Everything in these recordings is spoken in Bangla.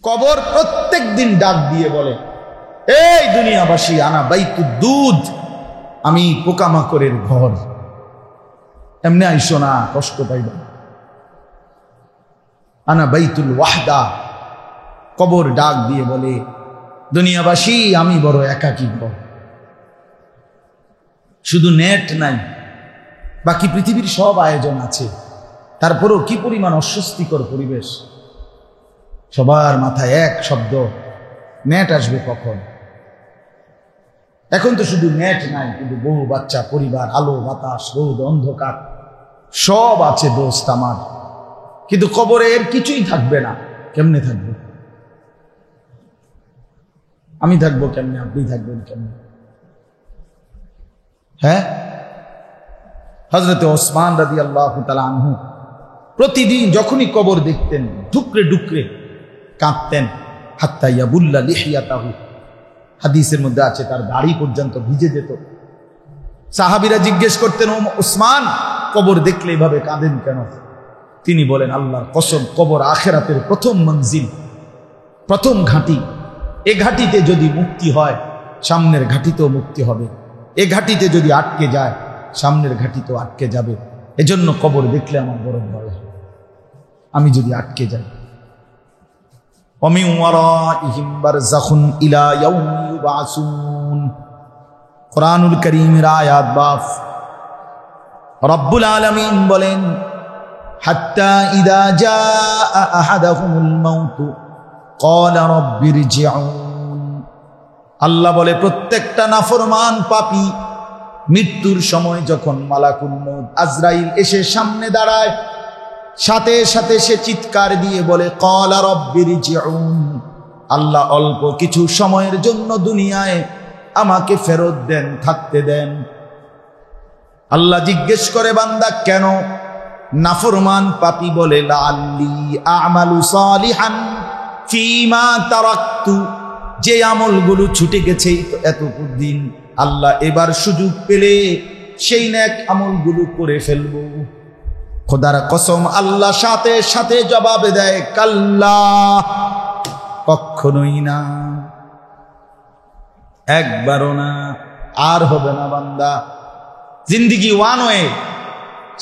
কবর প্রত্যেক দিন ডাক দিয়ে বলে, এই দুনিয়াবাসী, আনা বাইতুদ দুধ, আমি পোকামাকড়ের ঘর, এমনি আইসো না, কষ্ট পাইবা। আনা বাইতুল ওয়াহদা, কবর ডাক দিয়ে বলে, দুনিয়াবাসী, আমি বড় একাকী ঘর। শুধু নেট নাই, বাকি পৃথিবীর সব আয়োজন আছে, তারপরেও কি পরিমাণ অস্বস্তিকর পরিবেশ। সবার মাথায় এক শব্দ, নেট আসবে কখন। এখন তো শুধু নেট নাই, কিন্তু বহু বাচ্চা, পরিবার, আলো বাতাস, রোদ অন্ধকার সব আছে দোস্ত আমার, কিন্তু কবরে এর কিছুই থাকবে না। কেমনে থাকবে? আমি থাকবো কেমনে? আপনি থাকবেন কেমনে? হ্যাঁ, হযরতে ওসমান রাদিয়াল্লাহু তাআলা আনহু প্রতিদিন যখনই কবর দেখতেন ডুকরে ডুকরে কাঁদতেন। হাত্তা ইয়াবুল্লা লিহিয়াতাহু, হাদিসের মধ্যে আছে তার দাড়ি পর্যন্ত ভিজে যেত। সাহাবীরা জিজ্ঞেস করতেন, ও ওসমান, কবর দেখলে এভাবে কাঁদেন কেন? তিনি বলেন, আল্লাহর কসম, কবর আখিরাতের প্রথম মঞ্জিল, প্রথম ঘাঁটি। এ ঘাঁটিতে যদি মুক্তি হয়, সামনের ঘাঁটিতেও মুক্তি হবে। এ ঘাঁটিতে যদি আটকে যায়, সামনের ঘাঁটিতেও আটকে যাবে। এজন্য কবর দেখলে আমার বড় ভয় হয়, আমি যদি আটকে যাই। وَمِنْ وَرَائِهِمْ بَرْزَخٌ إِلَى يَوْمِ يُبْعَثُونَ। কুরআনুল কারীমের আয়াত বাফ রব্বুল আলামিন বলেন, হাত্তা ইযা জাআ আহাদাহুমুল মাউত ক্বালা রাব্বিরজিউন। আল্লাহ বলে, প্রত্যেকটা নাফরমান পাপী মৃত্যুর সময় যখন মালাকুল মউত আজরাইল এসে সামনে দাঁড়ায়, সাথে সাথে সে চিৎকার দিয়ে বলে, ক্বালা রাব্বিরজিউন, আল্লাহ অল্প কিছু সময়ের জন্য দুনিয়ায় আমাকে ফেরত দেন, থাকতে দেন। আল্লাহ জিজ্ঞেস করে, বান্দা কেন? নাফরমান পাপী বলে, লাআল্লি আ'মালু সালিহান ফীমা তারাকতু, যে আমলগুলো ছুটে গেছে এতদিন, আল্লাহ এবার সুযোগ পেলে সেই নেক আমলগুলো করে ফেলবো। খোদার কসম, আল্লাহ সাথে সাথে জবাব দেয়, কাল্লা, কখনোই না, একবারও না, আর হবে না বান্দা। জিন্দিগি ওয়ান ওয়ে,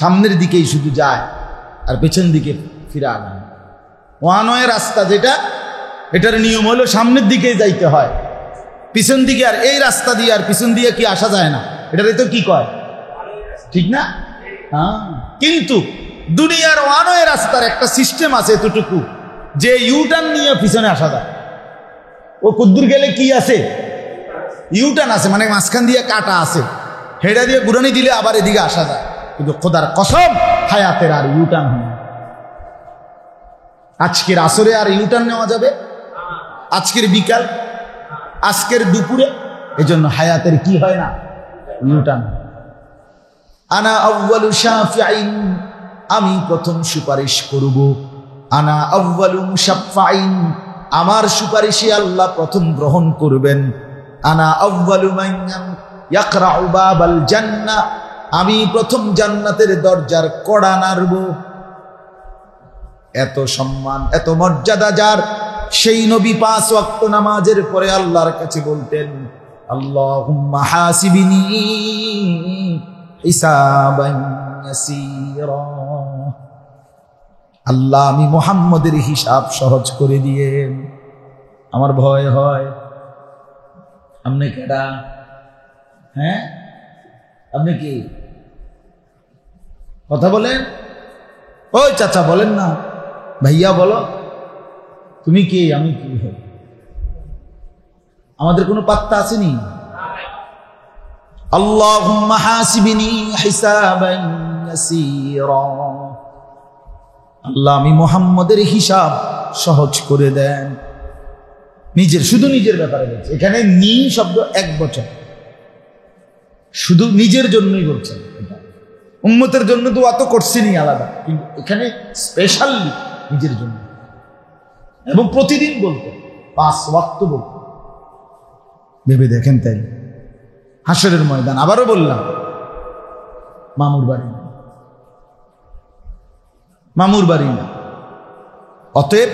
সামনের দিকেই শুধু যায় আর পেছন দিকে ফিরে না। ওয়ান ওয়ে রাস্তা যেটা, এটার নিয়ম হলো সামনের দিকে যাইতে হয়, পিছন দিকে আর এই রাস্তা দিয়ে আর পিছন দিয়ে কি আসা যায় না। এটারে তো কি কয়, ঠিক না? হ্যাঁ, কিন্তু দুনিয়ার ওয়ান ওয়ে রাস্তার একটা সিস্টেম আছে এতটুকু, যে ইউটার্ন নিয়ে পিছনে আসা যায়। ও কুদ্দুর গেলে কি আছে, ইউটার্ন আছে, মানে মাঝখান দিয়ে কাটা আছে, হেডা দিয়ে গুরানি দিলে আবার এদিকে আসা যায়। কিন্তু খোদার কসম, হায়াতের আর ইউটার্ন হয় না। আজকের আসরে আর ইউটার্ন নেওয়া যাবে, আজকের বিকাল, আজকের দুপুরে, এজন্য হায়াতের কি হয় না, ইউটার্ন। আনা আউয়ালু শাফিঈন, আমি প্রথম সুপারিশ করব। আনা আউয়ালু মুশাফফাইন, আমার সুপারিশে আল্লাহ প্রথম গ্রহণ করবেন। আনা আউয়ালু মান ইয়াকরাউ বাবাল জান্নাহ, আমি প্রথম জান্নাতের দরজার কড়া নাড়ব। এত সম্মান, এত মর্যাদা যার, সেই নবী 5 ওয়াক্ত নামাজের পরে আল্লাহর কাছে বলতেন, আল্লাহুম্মা হাসিবিনি হিসাবান ইয়াসীরা, আল্লাহ আমি মুহাম্মদের হিসাব সহজ করে দিয়েন, আমার ভয় হয়। আপনি কেডা? হ্যাঁ, আপনি কি কথা বলেন? ওই চাচা বলেন না, ভাইয়া বলো, তুমি কি, আমি কি? আমাদের কোনো পাত্তা আসেনি। আল্লাহুম্মা হাসিবিনি হিসাবান ইয়াসীরা, আল্লাহ আমি মুহাম্মদের হিসাব সহজ করে দেন। নিজের, শুধু নিজের ব্যাপারে বলছে এখানে। নি শব্দ 1 বছর, শুধু নিজের জন্যই বলছেন। উম্মতের জন্য তো অত করছেনই আলাদা, কিন্তু এখানে স্পেশালি নিজের জন্য। এবং প্রতিদিন বলতেন, 5 ওয়াক্ত বলতেন। ভেবে দেখেন, তাই হাসরের ময়দান। আবারও বললাম, মামুর বাড়ি না, মামুর বাড়ি না। অতএব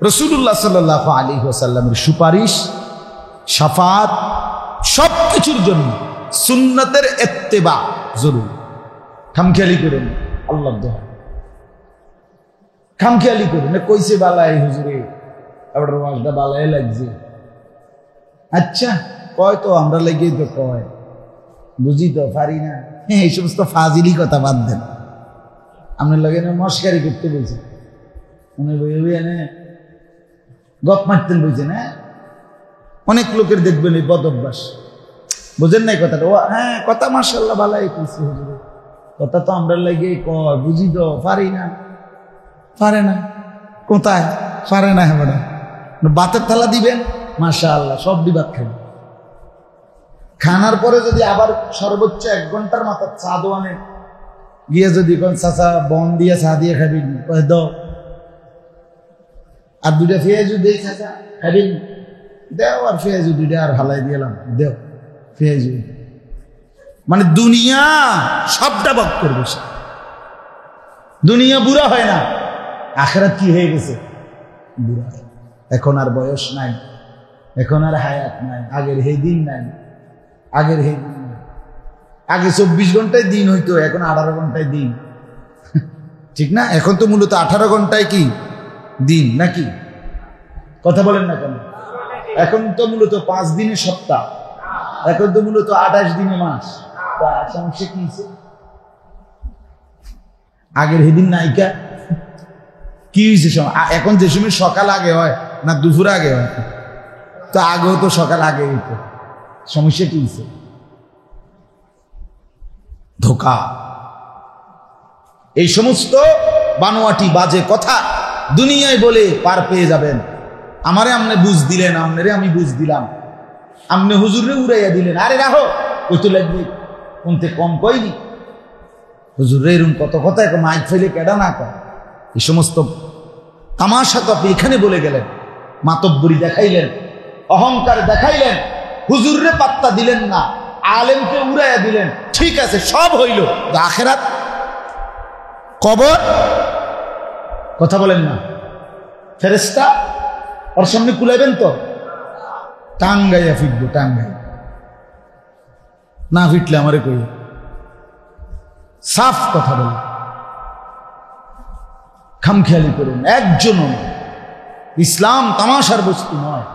রাসূলুল্লাহ সাল্লাল্লাহু আলাইহি ওয়াসাল্লামের সুপারিশ, শাফাত সব কিছুর জন্য সুন্নতের ইত্তেবা জরুরি। খামখেয়ালি করেন, আল্লাহর দোহাই খামখেয়ালি করেন। কইছে বালাই হুজুরে, আবার ওয়াজটা বালাই লাগছে। আচ্ছা কয় তো আমরা লেগেই তো কয়, বুঝি তো পারি না। হ্যাঁ, এই সমস্ত ফাজিলি কথা বাদ দেন। আপনার লগে মস্কারি করতে বলছে, মনে এনে গপ মারতেন বলছেন। হ্যাঁ, অনেক লোকের দেখবেন এই বদ অভ্যাস, বুঝেন নাই কথাটা? ও হ্যাঁ, কথা মাশাআল্লাহ ভালাই কইছে হুজুরে, কথা তো আমরা লেগেই কয়, বুঝি তো পারি না। পারে না কোথায়? পারে না। হ্যাঁ, বাতের থালা দিবেন, মাশাআল্লাহ সব বিবাদ খাবেন। খানার পরে যদি আবার সর্বোচ্চ 1 ঘন্টার মাথা চা দোয়ানে গিয়ে যদি কোন চাচা বন দিয়ে চা দিয়ে খাবি, দাও আর 2টা পেঁয়াজু দেই চাচা খাবি, দেও আর পেঁয়াজু 2টা আর হালাই দিলাম, দেও পেঁয়াজু। মানে দুনিয়া সবটা বক করবে। দুনিয়া বুড়া হয় না, আখিরাত কি হয়ে গেছে? বুড়া। এখন আর বয়স নাই, এখন আর হায়াত নাই, আগের সেই দিন নাই, আগের সেই দিন নাই। আগে 24 ঘন্টায় দিন হইতো, এখন 18 ঘন্টায় দিন, ঠিক না? এখন তো মূলত 18 ঘন্টায় কি দিন নাকি? কথা বলেন না কেন? এখন তো মূলত 5 দিনে সপ্তাহ, এখন তো মূলত 28 দিনে মাস। সমস্যা কি? আগের সেদিন নায়িকা কি হয়েছে? এখন যে সময় সকাল আগে হয় না দুপুর আগে হয়, তো আগেও তো সকাল আগে হইতো। সমস্যা কি হয়েছে? ধোকা। এই সমস্ত বানোয়াটি বাজে কথা দুনিয়ায় বলে পার পেয়ে যাবেন। আমারে আমনে বুঝ দিলেন, আমনেরে আমি বুঝ দিলাম, আমনে হুজুরে উড়াইয়া দিলেন। আরে রাহো, ওই তো লাগবে কোনতে কম কইনি হুজুরে, এরকম কত কথা এখন মাইক ফেলে কেডা না কয়। এই সমস্ত তামাশা তো আপনি এখানে বলে গেলেন, মাতব্বরি দেখাইলেন, অহংকার দেখাইলেন, হুজুরে পাত্তা দিলেন না, আলেমকে উড়াইয়া দিলেন। ঠিক আছে, সব হইল, আখিরাত কবর কথা বলেন না, ফেরেশতা ওর সামনে কুলাইবেন তো? টাঙ্গাইয়া ফিটবো, টাঙ্গাই না ফিটলে আমারে কই, সাফ কথা বলেন, খামখেয়ালি করুন। একজনও নয়, ইসলাম তামাশার বস্তু নয়।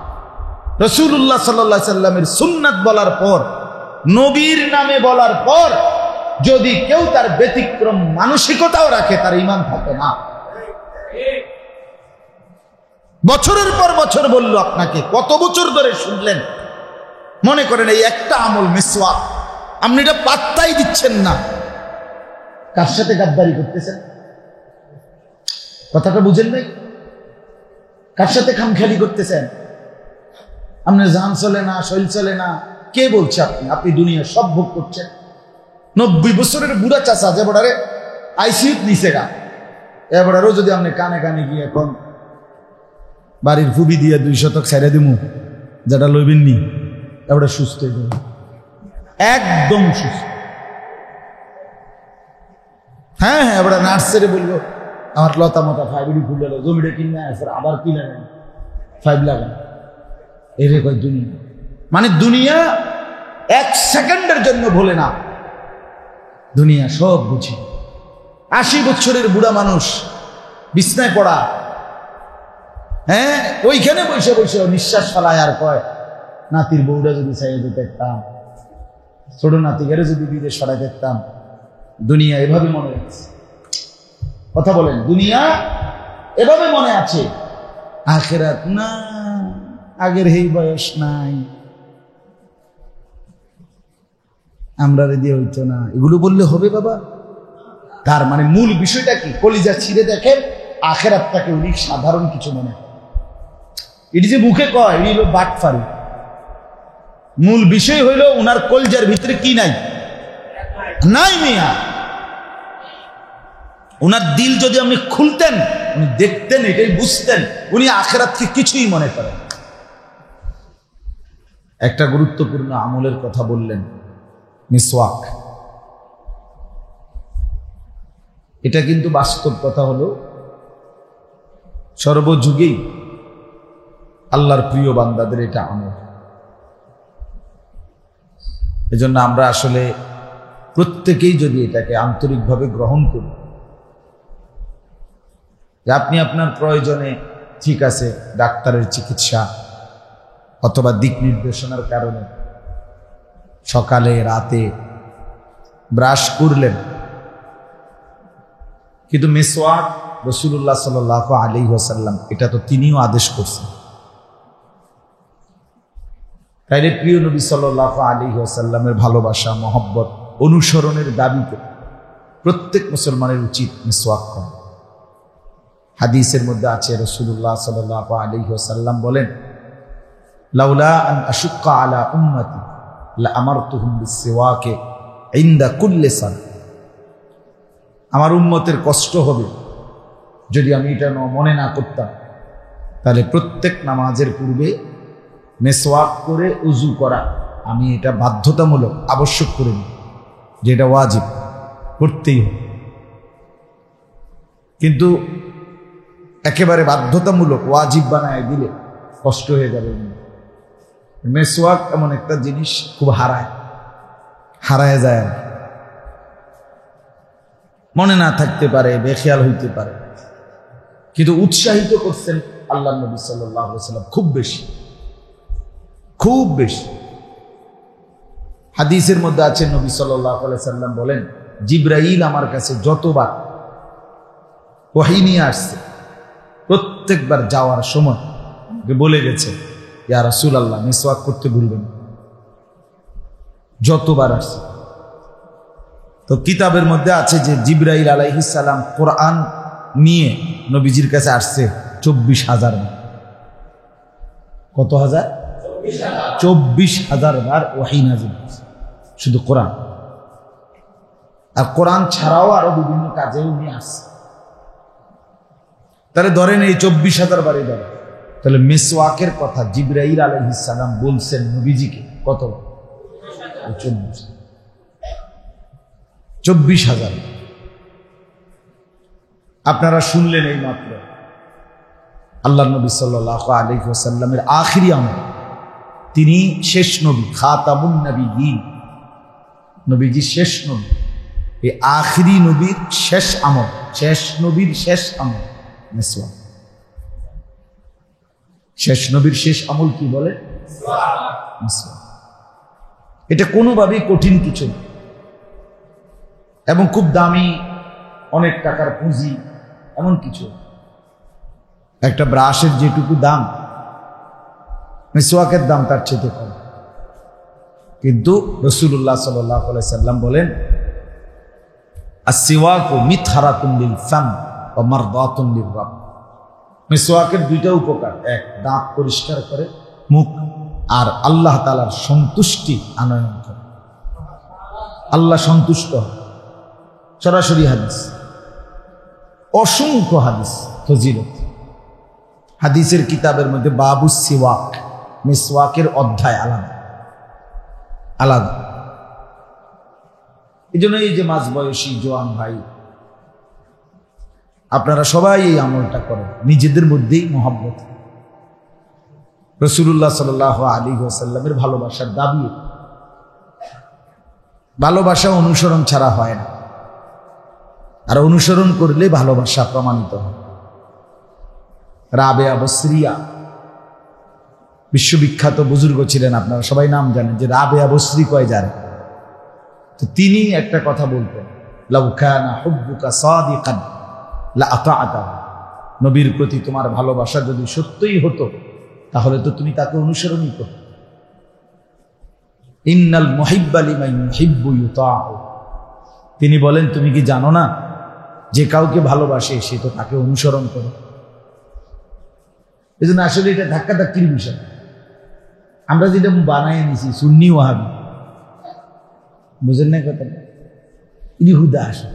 রাসূলুল্লাহ সাল্লাল্লাহু আলাইহি সাল্লামের সুন্নাত বলার পর, নবীর নামে বলার পর যদি কেউ তার ব্যতিক্রম মানসিকতাও রাখে, তার ঈমান থাকে না। বছরের পর বছর বলল আপনাকে, কত বছর ধরে শুনলেন। মনে করেন এই একটা আমল মিসওয়াক, আপনি এটা পাত্তাই দিচ্ছেন না। কার সাথে গাদ্দারি করতেছেন? কথাটা বুঝেন নাই? কার সাথে খামখেয়ালি করতেছেন? আপনার জান চলে না, শরীর চলে না, কে বলছে? আপনি দুনিয়া সব ভোগ করছেন। 90 বছরের বুড়া চাচা যে বড়ারে আইসিইউত নিচে গা, এবারও যদি আপনি কানে কানে গিয়ে এখন বাড়ির ফুবি দিয়ে 2 শতক ছেড়ে দিমু, যেটা লইবেন নি, এবারে সুস্থ হয়ে যাবে, একদম সুস্থ। হ্যাঁ হ্যাঁ, এবারে নার্সারি বলবো আমার লতা মতা 5 ফুল জমিটা কিনে আসে, আবার কিনে নেন 5 লাগান। এরে কয় দুনিয়া, মানে দুনিয়া 1 সেকেন্ডের জন্য ভোলে না, দুনিয়া সব বুঝি। 80 বছরের বুড়া মানুষ বিছনায় পড়া, হ্যাঁ, ওইখানে বসে বসে নিঃশ্বাস ফেলায় আর কয়, নাতির বউটা যদি চাইয়ে দেখতাম, ছোট নাতিকে যদি বিদেশ সরাই দেখতাম। দুনিয়া এভাবে মনে আছে। কথা বলেন, দুনিয়া এভাবে মনে আছে, আখিরাত না, আগের এই বয়স নাই, আমরা দিয়ে হইতো না। এগুলো বললে হবে বাবা? তার মানে মূল বিষয়টা কি? কলিজা ছিঁড়ে দেখেন, আখিরাতটাকে উনি সাধারণ কিছু মনে করেন। এটি যে মুখে কয়, এটি হলো বাটফারি। মূল বিষয় হইল উনার কলিজার ভিতরে কি নাই? নাই মিয়া। উনার দিল যদি আপনি খুলতেন, উনি দেখতেন, এটাই বুঝতেন, উনি আখিরাতকে কিছুই মনে করেন। একটা গুরুত্বপূর্ণ আমলের কথা বললেন, মিসওয়াক। এটা কিন্তু বাস্তব কথা হলো, সর্বযুগেই আল্লাহর প্রিয় বান্দাদের এটা আমল। এজন্য আমরা আসলে প্রত্যেকেই যদি এটাকে আন্তরিকভাবে গ্রহণ করি, যে আপনি আপনার প্রয়োজনে ঠিক আছে ডাক্তারের চিকিৎসা অথবা দিক নির্দেশনার কারণে সকালে রাতে ব্রাশ করলেন, কিন্তু মিসওয়াক রাসূলুল্লাহ সাল্লাল্লাহু আলাইহি ওয়াসাল্লাম এটা তো তিনিও আদেশ করছেন। তাইলে প্রিয় নবী সাল্লাল্লাহু আলাইহি ওয়াসাল্লামের ভালোবাসা মহব্বত অনুসরণের দাবিতে প্রত্যেক মুসলমানের উচিত মিসওয়াক করা। হাদিসের মধ্যে আছে রাসূলুল্লাহ সাল্লাল্লাহু আলাইহি ওয়াসাল্লাম বলেন, লাউলা আন আশুক্কা আলা উম্মতি লা আমারতুহুম বিসওয়াকে ইনদা কুল্লি সালাত। আমার উম্মতের কষ্ট হবে যদি আমি এটা মনে না করতাম, তাহলে প্রত্যেক নামাজের পূর্বে মিসওয়াক করে উযু করা আমি এটা বাধ্যতামূলক আবশ্যক করে নিই, যে এটা ওয়াজিব করতেই হবে। কিন্তু একেবারে বাধ্যতামূলক ওয়াজিব বানায় দিলে কষ্ট হয়ে যাবে। মিসওয়াক এমন একটা জিনিস খুব হারায় যায়, আর মনে না থাকতে পারে, বেখেয়াল হইতে পারে, কিন্তু উৎসাহিত করছেন আল্লাহ নবী সাল্লাল্লাহু আলাইহি ওয়াসাল্লাম খুব বেশি। হাদিসের মধ্যে আছে নবী সাল্লাল্লাহু আলাইহি ওয়াসাল্লাম বলেন, জিবরাইল আমার কাছে যতবার ওহী নিয়ে আসছে প্রত্যেকবার যাওয়ার সময় বলে গেছে, ইয়া রাসূলুল্লাহ মিসওয়াক করতে ভুলবেন। যতবার আসছে, তো কিতাবের মধ্যে আছে যে জিবরাইল আলাইহিস সালাম কোরআন নিয়ে নবীজির কাছে আসছে 24,000 বার। কত হাজার? 24,000 বার ওহী নাযিল হয়েছে শুধু কোরআন। আর কোরআন ছাড়াও আরো বিভিন্ন কাজেও নিয়ে আসছে। তাহলে ধরেন এই 24,000 বারই ধরে, তাহলে মিসওয়াকের কথা জিবরাইল আলাইহিস সালাম বলছেন নবীজিকে কত? 24,000। আপনারা শুনলেন এই মাত্র আল্লাহ নবী সাল্লাল্লাহু আলাইহি ওয়াসাল্লামের আখিরি আমল, তিনি শেষ নবী, খাতামুন নবিয়্যিন, নবীজি শেষ নবী। এই আখিরি নবীর শেষ আমল, শেষ নবীর শেষ আমল মিসওয়াক। শেষ নবীর শেষ আমল কি বলে? মিসওয়াক। এটা কোনোভাবেই কঠিন কিছু না, এবং খুব দামি অনেক টাকার পুঁজি এমন কিছু। একটা ব্রাশের যেটুকু দাম, মিসওয়াকের দাম তার চেয়ে কম। কিন্তু রাসূলুল্লাহ সাল্লাল্লাহু আলাইহি সাল্লাম বলেন, আস-সিওয়াকু মিতহারাতুন লিল ফাম ওয়া মারদাতুন লির রাব। মিসওয়াকের দুইটা উপকার, এক দাঁত পরিষ্কার করে মুখ, আর আল্লাহ তাআলার সন্তুষ্টি আনয়ন করে, আল্লাহ সন্তুষ্ট হয়। সরাসরি হাদিস, অসংখ্য হাদিস ফজিলত। হাদিসের কিতাবের মধ্যে বাবুস সিওয়াক, মিসওয়াকের অধ্যায় আলাদা আলাদা। এই জন্য এই যে মাঝবয়সী জোয়ান ভাই, আপনারা সবাই এই আমলটা করেন নিজেদের মধ্যেই মহব্বত। রাসূলুল্লাহ সাল্লাল্লাহু আলাইহি ওয়াসাল্লামের ভালোবাসার দাবি, ভালোবাসা অনুসরণ ছাড়া হয় না, আর অনুসরণ করলে ভালোবাসা প্রমাণিত হয়। রাবেয়া বসরিয়া বিশ্ববিখ্যাত বুজুর্গ ছিলেন, আপনারা সবাই নাম জানেন, যে রাবেয়া বসরি কয় জানে। তো তিনি একটা কথা বলতেন, লাউ কানা হুব্বুকা সাদিকান লা আতা'তাহু। নবীর প্রতি তোমার ভালোবাসা যদি সত্যই হতো, তাহলে তো তুমি তাকে অনুসরণই করতে। ইন্নাল মুহিব্বা লিমান ইউহিব্বু ইউতা'উ। তিনি বলেন, তুমি কি জানো না যে কাউকে ভালোবাসে সে তো তাকে অনুসরণ করে। এই জন্য আসলে এটা ধাক্কাধাক্কির বিষয়। আমরা যেটা বানাই নিছি সুন্নি ওয়াহাবি, বুঝেন না কথা, ইনি হুদা আসে,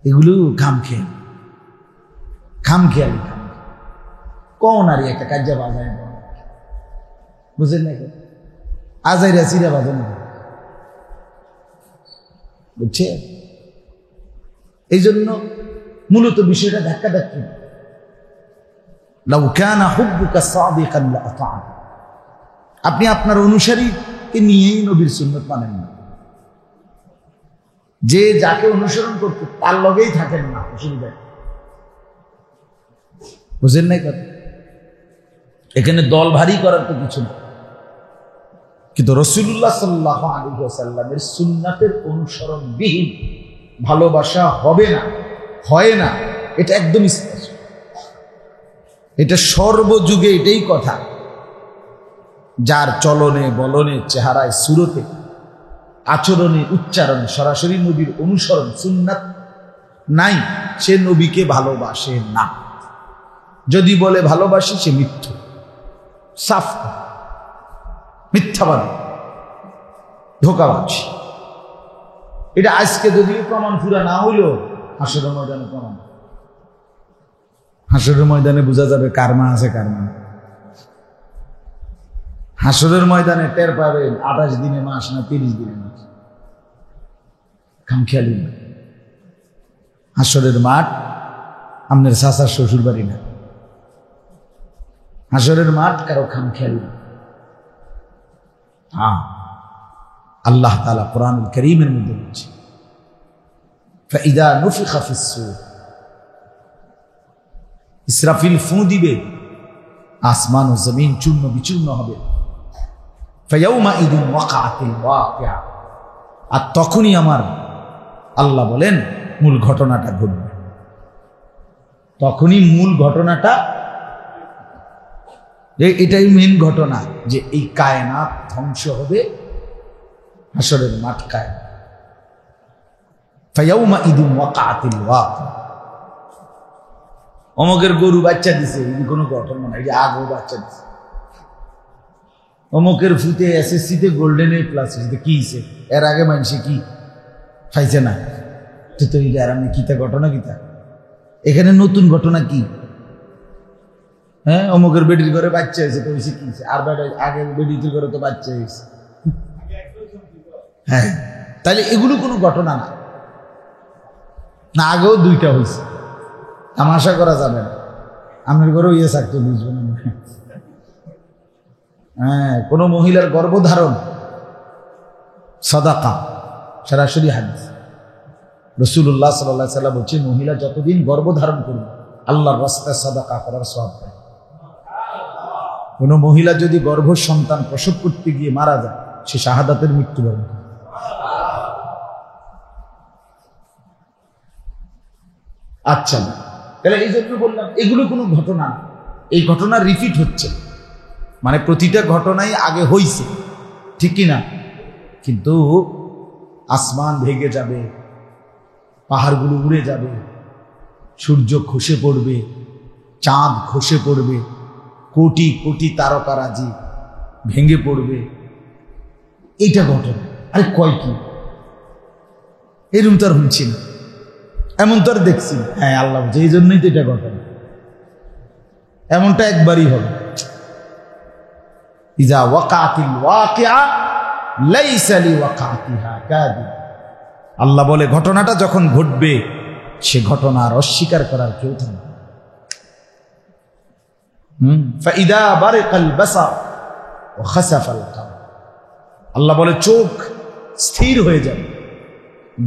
এগুলো খামখেয়ালি কোন আর একটা কাজা বাজায়, বুঝেন না কথা, আজাইরা চিরা বাজানো, বুঝছে? এই জন্য মূলত বিষয়টা ধাক্কাধাক্কি। লাউ কানা হুব্বুকা সাদিকান লাআতা'ত। আপনি আপনার অনুসারীকে নিয়েই নবীর সুন্নাত মানেন না, যে যাকে অনুসরণ করতে তার লগেই থাকেন না, অসুবিধা। বুঝেন নাই কথা? এখানে দল ভারী করার তো কিছু না, কিন্তু রাসূলুল্লাহ সাল্লাল্লাহু আলাইহি ওয়াসাল্লামের সুন্নাতের অনুসরণ বিহীন ভালোবাসা হবে না, হয় না, এটা একদম স্পষ্ট। এটা সর্বযুগে এটাই কথা। যার চলনে বলনে চেহারায় সুরতে আচরণে উচ্চারণে সরাসরি নবীর অনুসরণ সুন্নাত নাই, সে নবীকে ভালোবাসে না। যদি বলে ভালোবাসি, সে মিথ্যা, সাফ মিথ্যাবাদী, ধোঁকাবাজ। এটা আজকে যদিও প্রমাণ পুরা না হইলেও হাসরের ময়দানে প্রমাণ। হাসরের ময়দানে বোঝা যাবে কার মা আছে কার মা। হাসরের ময়দানে টের পাবেন 28 দিনে মাস না 30 দিনে মাস। খামখেয়ালি না। হাসরের মাঠ আপনার চাচার শ্বশুর বাড়ি না। হাসরের মাঠ কারো খামখেয়ালি না। হ্যাঁ, আল্লাহ তাআলা কোরআনুল কারীমের মধ্যে বলছে, ফাইদা নুফিখা ফিস-সূর, ইসরাফিল ফু দিবে, আসমান ও জমিন চূর্ণ বিচূর্ণ হবে। ফায়াউমাইদিন ওয়াকাআতিল ওয়াকিআ, আর তখনই আমার আল্লাহ বলেন মূল ঘটনাটা ঘটবে। তখনই মূল ঘটনাটা, এটাই মেন ঘটনা, যে এই কায়নাত ধ্বংস হবে, হাসরের মাঠ কায়েম। ফায়াউমাইদিন ওয়াকাআতিল ওয়াকিআ, অমকের গরু বাচ্চা দিছে, এই কোনো ঘটনা না, এই যে আগেও বাচ্চা দিছে। অমকের ফুতে এসএসসিতে গোল্ডেন এ প্লাস হয়েছে, কি হয়েছে? এর আগে মানুষে কি খাইছে না? তো এটা আর আমি কিতা ঘটনা কিতা? এখানে নতুন ঘটনা কি? হ্যাঁ, অমকের বেডির ঘরে বাচ্চা হয়েছে, তো হয়েছে কি হয়েছে? আর আগে বেডির ঘরে তো বাচ্চা হয়েছে। হ্যাঁ, তাহলে এগুলো কোনো ঘটনা না, না আগেও দুইটা হয়েছে, তামাশা করা যাবে না। আপনার ঘরেও ইয়ে থাকতো, বুঝবেন না। হ্যাঁ, কোন মহিলার গর্ভধারণ সাদাকা, সরাসরি হাদিস। রাসূলুল্লাহ সাল্লাল্লাহু আলাইহি ওয়াসাল্লাম বলছেন, মহিলা যতদিন গর্ভধারণ করবে আল্লাহর রাস্তায় সাদাকা করার সওয়াব পায়। কোন মহিলা যদি গর্ভ সন্তান প্রসব করতে গিয়ে মারা যায়, সে শাহাদাতের মৃত্যুবরণ করে। আচ্ছা, তাহলে এই জন্য বললাম এগুলো কোনো ঘটনা না, এই ঘটনা রিপিট হচ্ছে, মানে প্রতিটা ঘটনাই আগে হইছে, ঠিক কি না? কিন্তু আসমান ভেঙে যাবে, পাহাড়গুলো উড়ে যাবে, সূর্য খসে পড়বে, চাঁদ খসে পড়বে, কোটি কোটি তারকারাজি ভেঙে পড়বে, এইটা ঘটনা। আরে কয় কি এরকম তো আর হচ্ছে না, এমন তো আর দেখছি না। হ্যাঁ, আল্লাহ বলছে এই জন্যই তো এটা ঘটনা, এমনটা একবারই হবে। ইজা ওয়াকাতিল ওয়াকিআ লাইসা লিওয়াকাতিহা কাযিব, আল্লাহ বলে ঘটনাটা যখন ঘটবে, সে ঘটনার অস্বীকার করার কেউ থাকবে না। ফাইদা বারিকাল বাসার ওয়া খাসাফাল কামার, আল্লাহ বলে চোখ স্থির হয়ে যাবে,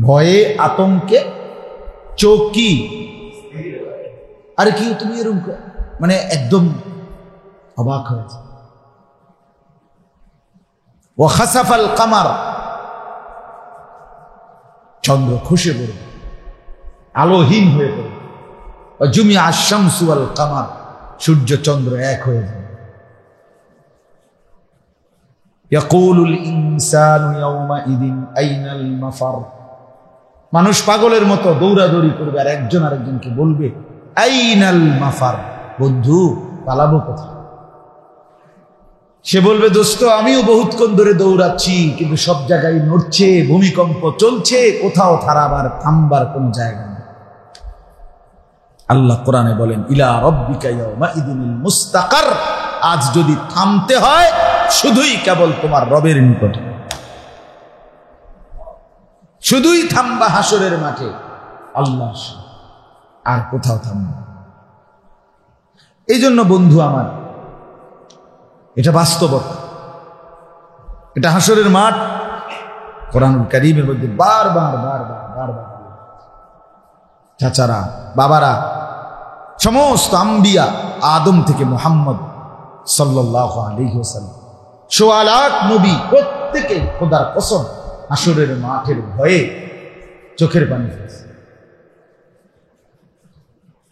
ভয়ে আতঙ্কে চোখ কি? আরে কি তুমি এরকম, মানে একদম অবাক হয়েছে। ওয়া খাসাফাল কামার, চন্দ্র খসে পড়বে, আলোহীন হয়ে পড়বে। ওয়া জুমিআ আশ-শামসু ওয়াল কামার, সূর্য চন্দ্র এক হয়ে যাবে। ইয়াকুলুল ইনসানু ইয়াওমাইদিন আইনাল মাফার, মানুষ পাগলের মতো দৌড়াদৌড়ি করবে, আর একজন আরেকজনকে বলবে আইনাল মাফার, বন্ধু পালাবো কোথায়? সে বলবে দোস্ত আমিও বহুতক্ষণ ধরে দৌড়াচ্ছি, কিন্তু সব জায়গায় নড়ছে, ভূমিকম্প চলছে, কোথাও থামাবার থামবার কোন জায়গা নেই। আল্লাহ কোরআনে বলেন ইলা রাব্বিকা ইয়াওমাইদিনিল মুস্তাকার, আজ যদি থামতে হয় শুধুই কেবল তোমার রবের নিকটে, শুধুই থামবা হাসরের মাঠে আল্লাহর সাথে, আর কোথাও থামবা। এই জন্য বন্ধু আমার, এটা বাস্তবতা, এটা হাসরের মাঠ। কোরআনুল কারীমের মধ্যে বারবার চাচারা, বাবারা, সমস্ত আম্বিয়া আদম থেকে মুহাম্মদ সাল্লাল্লাহু আলাইহি ওয়াসাল্লাম, সোয়া লাখ নবী, প্রত্যেকে খোদার কসম হাসরের মাঠের ভয়ে চোখের পানি ফেলেছে।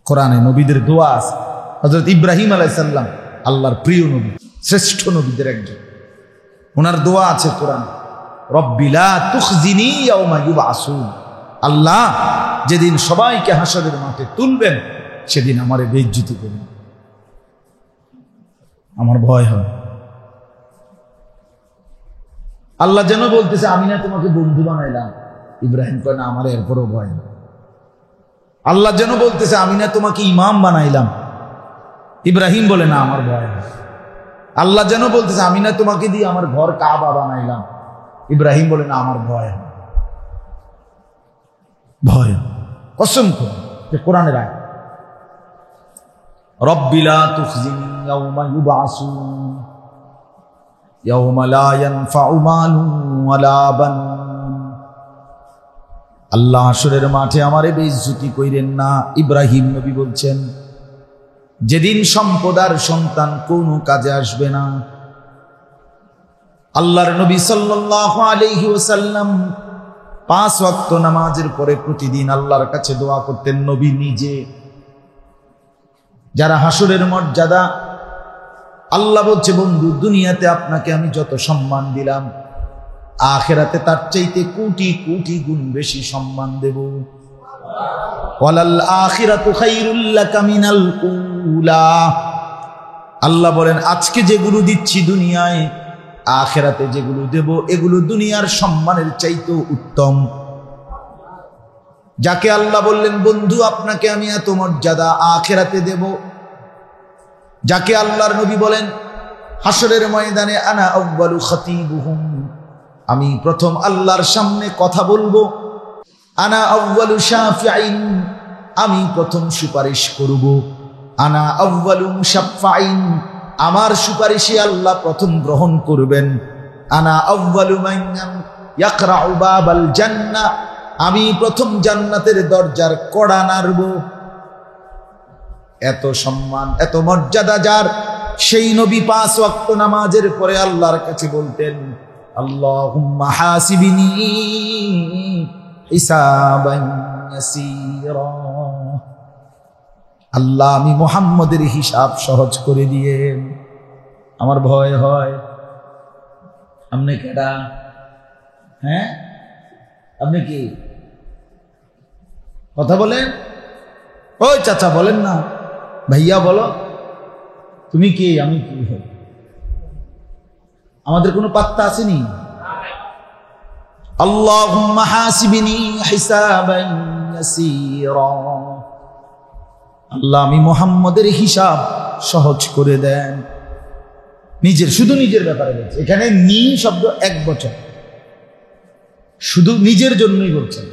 কোরআনে নবীদের দোয়া আছে। হযরত ইব্রাহিম আলাইহিস সালাম আল্লাহর প্রিয় নবী, শ্রেষ্ঠ নবীদের একজন, ওনার দোয়া আছে কোরআনে, রব্বি লা তুখজিনি ইয়াওমা ইউবআসুন। আল্লাহ, যেদিন সবাইকে হাসরের মাঠে তুলবেন সেদিন আমারে বেইজ্জতি করবেন, আমার ভয় হয়। আল্লাহ যেন বলতেছে, আমি না তোমাকে বন্ধু বানাইলাম। ইব্রাহিম কয় না, আমার এরপরও ভয়। আল্লাহ যেন বলতেছে, আমি না তোমাকে ইমাম বানাইলাম। ইব্রাহিম বলে না, আমার ভয়। আল্লাহ যেন বলতেছে, আমি না তোমাকে দিয়ে আমার ঘর কাবা বানাইলাম। ইব্রাহিম বলে না, আমার ভয়। ভয় কসম করে যে কোরআনের আয়াত, রব্বি লা তুখজিনি ইয়াওমা ইউবআসুন ইয়াওমা লা ইয়ানফাউ মালুন ওয়ালা বানুন। আল্লাহ হাসরের মাঠে আমারে বেইজ্জতি কইরেন না। ইব্রাহিম নবী বলছেন, যেদিন সম্পদ আর সন্তান কোনো কাজে আসবে না। আল্লাহর নবী সাল্লাল্লাহু আলাইহি ওয়াসাল্লাম 5 ওয়াক্ত নামাজের পরে প্রতিদিন আল্লাহর কাছে দোয়া করতেন, নবী নিজে। যারা হাসরের মর্যাদা, আল্লাহ বলছে, বন্ধু দুনিয়াতে আপনাকে আমি যত সম্মান দিলাম, আখিরাতে তার চাইতে কোটি কোটি গুণ বেশি সম্মান দেব। ওয়ালাল আখিরাতু খায়রুল লাকা মিনাল উলা। আল্লাহ বলেন, আজকে যেগুলো দিচ্ছি দুনিয়ায়, আখিরাতে যেগুলো দেব এগুলো দুনিয়ার সম্মানের চাইতেও উত্তম। যাকে আল্লাহ বললেন, বন্ধু আপনাকে আমি এত মর্যাদা আখিরাতে দেব, যাকে আল্লাহর নবী বলেন হাসরের ময়দানে, আনা আউয়ালু খাতিবুহুম, আমি প্রথম আল্লাহর সামনে কথা বলবো। আনা আউয়ালু শাফিঈন, আমি প্রথম সুপারিশ করব। আনা আউয়ালু মুশাফফাঈন, আমার সুপারিশে আল্লাহ প্রথম গ্রহণ করবেন। আনা আউয়ালু মান ইয়াকরাউ বাবাল জান্নাহ, আমি প্রথম জান্নাতের দরজার কড়া নাড়ব। এত সম্মান, এত মর্যাদা যার, সেই নবী 5 ওয়াক্ত নামাজের পরে আল্লাহর কাছে বলতেন, আল্লাহুম্মা হাসিবিনি হিসাবান ইয়াসীরা। আল্লাহ, আমি মুহাম্মদের হিসাব সহজ করে দিয়ে। আমার ভয় হয়। আপনি কেডা? হ্যাঁ, আপনি কি কথা বলেন? ওই চাচা বলেন না, ভাইয়া বলো, তুমি কি, আমি কি? আমাদের কোনো পাত্তা আসেনি। আল্লাহুম্মা হাসিবিনি হিসাবান ইয়াসীরা। আল্লাহ, আমি মুহাম্মদের হিসাব সহজ করে দেন। নিজের, শুধু নিজের ব্যাপারে বলছে। এখানে নি শব্দ 1 বচন, শুধু নিজের জন্যই বলছেন।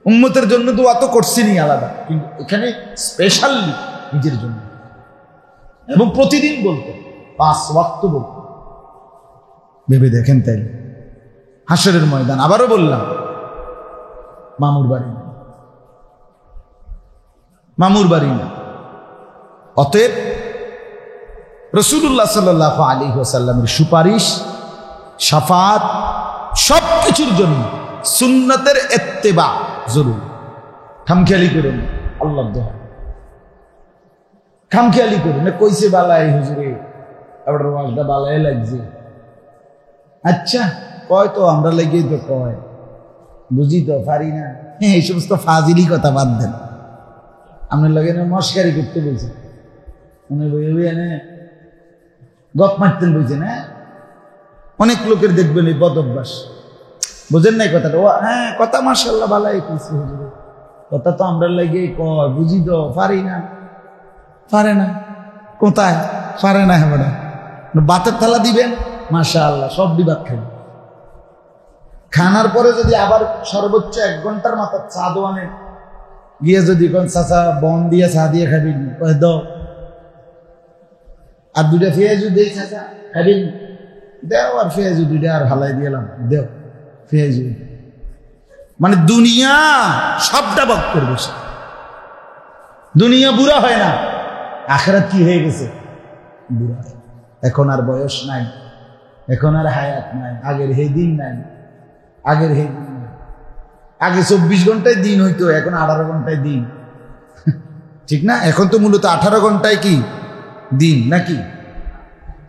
উম্মতের জন্য দোয়া তো করছেনই আলাদা, কিন্তু এখানে স্পেশালি নিজের জন্য। এবং প্রতিদিন বলতো, 5 ওয়াক্ত বলতো। ভেবে দেখেন তাই হাসরের ময়দান। আবারও বললাম, মামুর বাড়ি না, মামুর বাড়ি না। অতএব রাসূলুল্লাহ সাল্লাল্লাহু আলাইহি ওয়াসাল্লামের সুপারিশ, শাফাত সবকিছুর জন্য সুন্নতের ইত্তেবা জরুরি। খামখেয়ালি করুন, আল্লাহর দোয়া খামখেয়ালি করুন। কইছে বালাই হুজুরে, আবার ওয়াজটা বালাই লাগছে। আচ্ছা কয় তো, আমরা লাগিয়ে তো কয়, বুঝি তো পারি না। এই সমস্ত ফাজিলি কথা বাদ দেন। আপনার লাগে মস্কারি করতে বলছে, মনে এনে গপ মারতেন বলছেন। হ্যাঁ, অনেক লোকের দেখবেন এই বদ অভ্যাস, বুঝেন নাই কথাটা? ও হ্যাঁ, কথা মাশাআল্লাহ ভালাই কইছে হুজুরে, কথা তো আমরা লাগে কয়, বুঝি তো পারি না। পারে না কোথায়? পারে না। হ্যাঁ, বাতের থালা দিবেন, মাশাআল্লাহ সব বিভাগ খাবেন। খানার পরে যদি আবার সর্বোচ্চ 1 ঘন্টার মাথা চা দোয়ানে গিয়ে যদি কোন চাচা বন দিয়ে চা দিয়ে খাবি, দাও আর দুইটা পেঁয়াজু দেই চাচা খাবেন, দেও আর পেঁয়াজু দুইটা আর হালাই দিলাম, দেও পেঁয়াজু। মানে দুনিয়া সবটা বক করবে, দুনিয়া বুড়া হয় না, আখিরাত কি হয়ে গেছে বুড়া। এখন আর বয়স নাই, এখন আর হায়াত নাই, আগের হে দিন নাই, আগের হে দিন নাই। আগে 24 ঘন্টায় দিন হইতো, এখন 18 ঘন্টায় দিন, ঠিক না? এখন তো মূলত 18 ঘন্টায় কি দিন নাকি?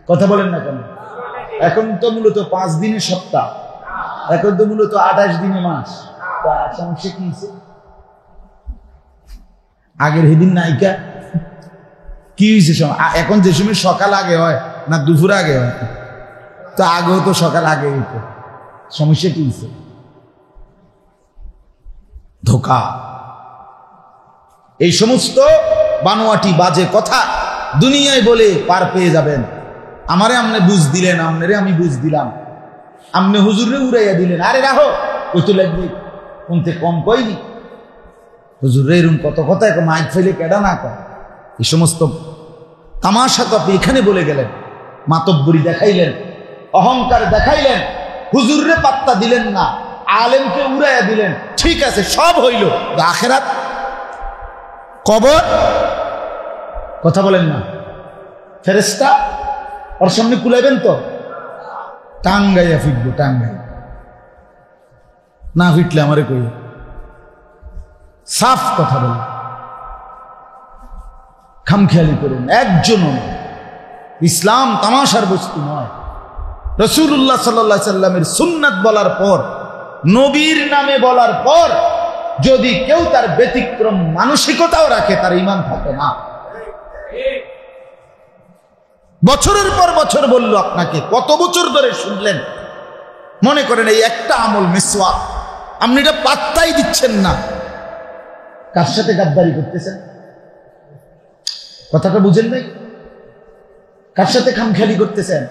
কথা বলেন না কেন? এখন তো মূলত 5 দিনের সপ্তাহ, এখন তো মূলত 28 দিনে মাস। সমস্যা কি হয়েছে? আগের হেদিন নায়িকা কি হয়েছে? এখন যে সময় সকাল আগে হয় না দুপুর আগে হয়, তো আগেও তো সকাল আগে হইতো, সমস্যা কি হয়েছে? ধোকা। এই সমস্ত বানোয়াটি বাজে কথা দুনিয়ায় বলে পার পেয়ে যাবেন। আমারে আমনে বুঝ দিলেন, আমনেরে আমি বুঝ দিলাম, আমনে হুজুরে উড়াইয়া দিলেন, আরে রাহো ওই তো লাগবে কোনতে কম কইনি হুজুরে এরকম কত কথা এখন মাইক ফেলে কেডা না কর। এই সমস্ত তামাশা তো আপনি এখানে বলে গেলেন, মাতব্বরি দেখাইলেন, অহংকার দেখাইলেন, হুজুরে পাত্তা দিলেন না, আলেমকে উড়াইয়া দিলেন। ঠিক আছে, সব হইল, আখিরাত কবর কথা বলেন না, ফেরেশতা ওর সামনে কুলাইবেন তো টাঙ্গাইয়া ফিটবো, টাঙ্গাই না ফিটলে আমারে কই সাফ কথা বলেন, খামখেয়ালি করেন। একজনও নয়, ইসলাম তামাশার বস্তু নয়। রাসূলুল্লাহ সাল্লাল্লাহু আলাইহি সাল্লামের সুন্নাত বলার পর, নবীর নামে বলার পর যদি কেউ তার ব্যতিক্রম মানসিকতাও রাখে, তার ঈমান থাকে না। বছরের পর বছর বলল আপনাকে, কত বছর ধরে শুনলেন, মনে করেন এই একটা আমল মিসওয়াক, আপনি এটা পাত্তাই দিচ্ছেন না। কার সাথে গাদ্দারি করতেছেন? কথাটা বুঝেন নাই? কার সাথে খামখেয়ালি করতেছেন?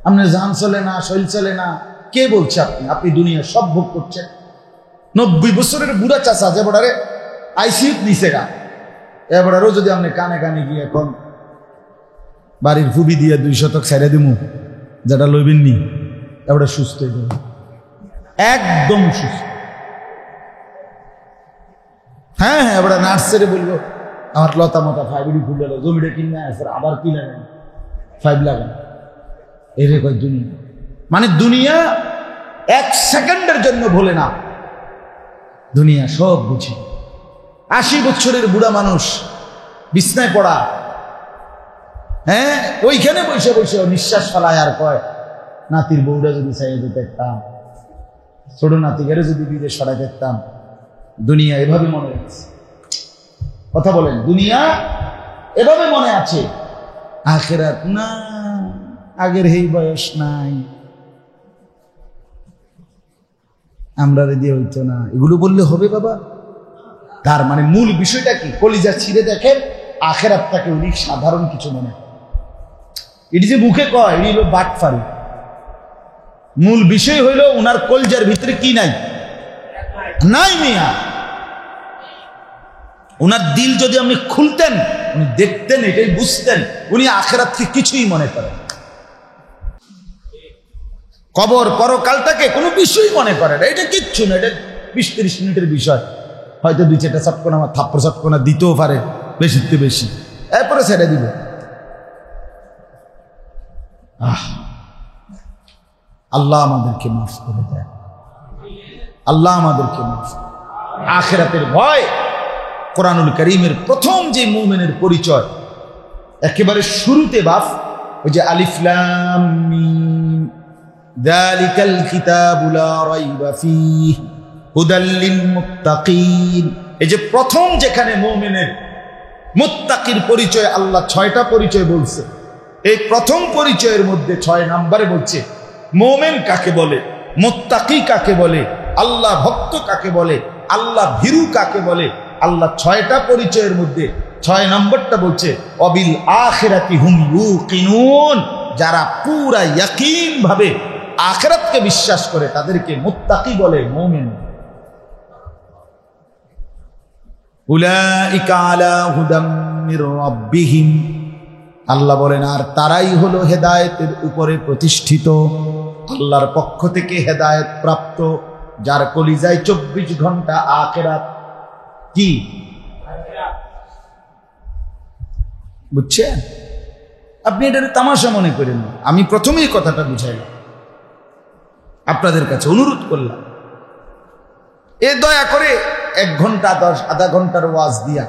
আপনার জান চলে না, শরীর চলে না, কে বলছে? আপনি দুনিয়া সব ভোগ করছেন। 90 বছরের বুড়া চাচা যে বড়ারে আইসিইউ নিচে গা, এবারও যদি আপনি কানে কানে গিয়ে এখন বাড়ির ফুবি দিয়ে 2 শতক ছেড়ে দিমু, যেটা লইবেন নি, এবারে সুস্থ হয়ে যাবে, একদম সুস্থ। হ্যাঁ হ্যাঁ, এবারে নার্সারে বলবো আমার লতা মতা 5 ফুল জমিটা কিনে আসে, আবার কি লাগান 5 লাগান, এর কয় দুনিয়া। মানে দুনিয়া 1 সেকেন্ডের জন্য ভোলে না, দুনিয়া সব বুঝি। 80 বছরের বুড়া মানুষ বিছনায় পড়া, হ্যাঁ ওইখানে বসে বসে নিঃশ্বাস ফেলায় আর কয়, নাতির বউরা যদি চাইয়ে দেখতাম, ছোট নাতিকে যদি বিদেশ সরাই দেখতাম। দুনিয়া এভাবে মনে আছে, কথা বলেন, দুনিয়া এভাবে মনে আছে, আখিরাত না, আগের এই বয়স নাই, আমরা দিয়ে হইতো না, এগুলো বললে হবে বাবা? তার মানে মূল বিষয়টা কি? কলিজা ছিঁড়ে দেখেন, আখিরাতটাকে উনি সাধারণ কিছু মনে করেন। এটি যে মুখে কয়, এটি হলো বাটফারি। মূল বিষয় হইল উনার কলজার ভিতরে কি নাই? নাই মিয়া। উনার দিল যদি আপনি খুলতেন, উনি দেখতেন, এটাই বুঝতেন, উনি আখিরাতকে কিছুই মনে করেন, কবর পরকালটাকে কোনো বিষয় মনে করেন, এটা কিচ্ছু না, এটা 20-30 মিনিটের বিষয়, হয়তো 2-4টা চটকনা আমার থাপ্পড় চটকনা দিতেও পারে, বেশিতে বেশি, এরপরে ছেড়ে দিল। আল্লাহ আমাদেরকে মাফ করে দেয়, আল্লাহ আমাদেরকে মাফ। আখিরাতের ভয়, কোরআনুল কারীমের প্রথম যে মুমিনের পরিচয় একেবারে শুরুতে বাপ, ওই যে আলিফ লাম মিম যালিকাল কিতাবু লা রাইবা ফীহি হুদাল লিল মুত্তাকিন। এই যে প্রথম যেখানে মুমিনের মুত্তাকির পরিচয়, আল্লাহ 6টা পরিচয় বলছে। এই প্রথম পরিচয়ের মধ্যে 6 নম্বরে বলছে মুমিন কাকে বলে, মুত্তাকি কাকে বলে, আল্লাহ ভক্ত কাকে বলে, আল্লাহ ভীরু কাকে বলে। আল্লাহ 6টা পরিচয়ের মধ্যে 6 নম্বরটা বলছে অবিল আখিরাতি হুম ইউকিনুন, যারা পুরা ইয়াকিন ভাবে আখিরাতকে বিশ্বাস করে তাদেরকে মুত্তাকি বলে, মুমিন। উলাইকা আলা হুদাম মির রাব্বিহিম, আল্লাহ বলেন, আর তারাই হলো হেদায়েতের উপরে প্রতিষ্ঠিত, আল্লাহর পক্ষ থেকে হেদায়েত প্রাপ্ত, যার কলিজায় 24 ঘন্টা আখিরাত। কি বুঝছেন? আপনি এটা তামাশা মনে করেন না। আমি প্রথমেই কথাটা বুঝাইলাম, আপনাদের কাছে অনুরোধ করলাম, এ দয়া করে 1 ঘন্টা 10 আধা ঘন্টার ওয়াজ দিয়া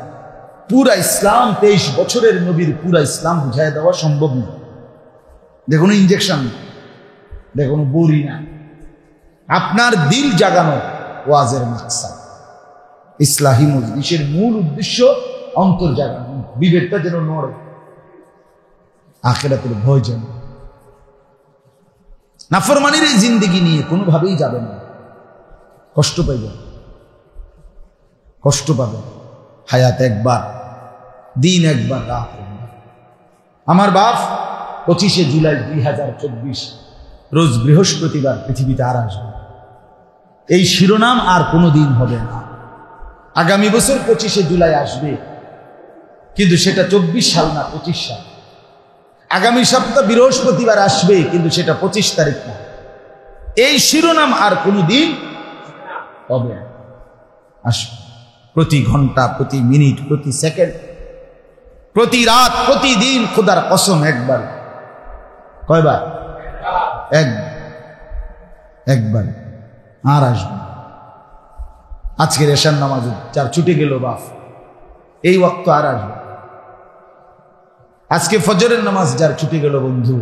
পুরা ইসলাম, 23 বছরের নবীর পুরা ইসলাম বুঝাই দেওয়া সম্ভব না। দেখুন ইঞ্জেকশন, দেখুন বড়ি না, আপনার দিল জাগানো ওয়াজের মাকসাদ। ইসলাহি মজলিসের মূল উদ্দেশ্য অন্তর জাগানো, বিবেকটা যেন নড়ে, আখিরাতের ভয় যেন। নাফরমানির এই জিন্দেগি নিয়ে কোনোভাবেই যাবে না, কষ্ট পাইবেন, কষ্ট পাবেন। হায়াত একবার, দিন একবার, রাত একবার। আমার বাপ 25শে জুলাই 2024 রোজ বৃহস্পতিবার পৃথিবীতে আর আসবে। এই শিরোনাম আর কোনো দিন হবে না। আগামী বছর 25শে জুলাই আসবে, কিন্তু সেটা 24 সাল না, 25 সাল। আগামী সপ্তাহ বৃহস্পতিবার আসবে, কিন্তু সেটা 25 তারিখ না। এই শিরোনাম আর কোনো দিন হবে না। আসবে প্রতি ঘন্টা, প্রতি মিনিট, প্রতি সেকেন্ড, প্রতি রাত, প্রতিদিন। খোদার কসম, একবার। কয়বার? একবার। আর আসবে। আজকের এশার নামাজ যার ছুটে গেল বাপ, এই ওয়াক্ত আর আসবে। আজকে ফজরের নামাজ যার ছুটে গেল বন্ধু,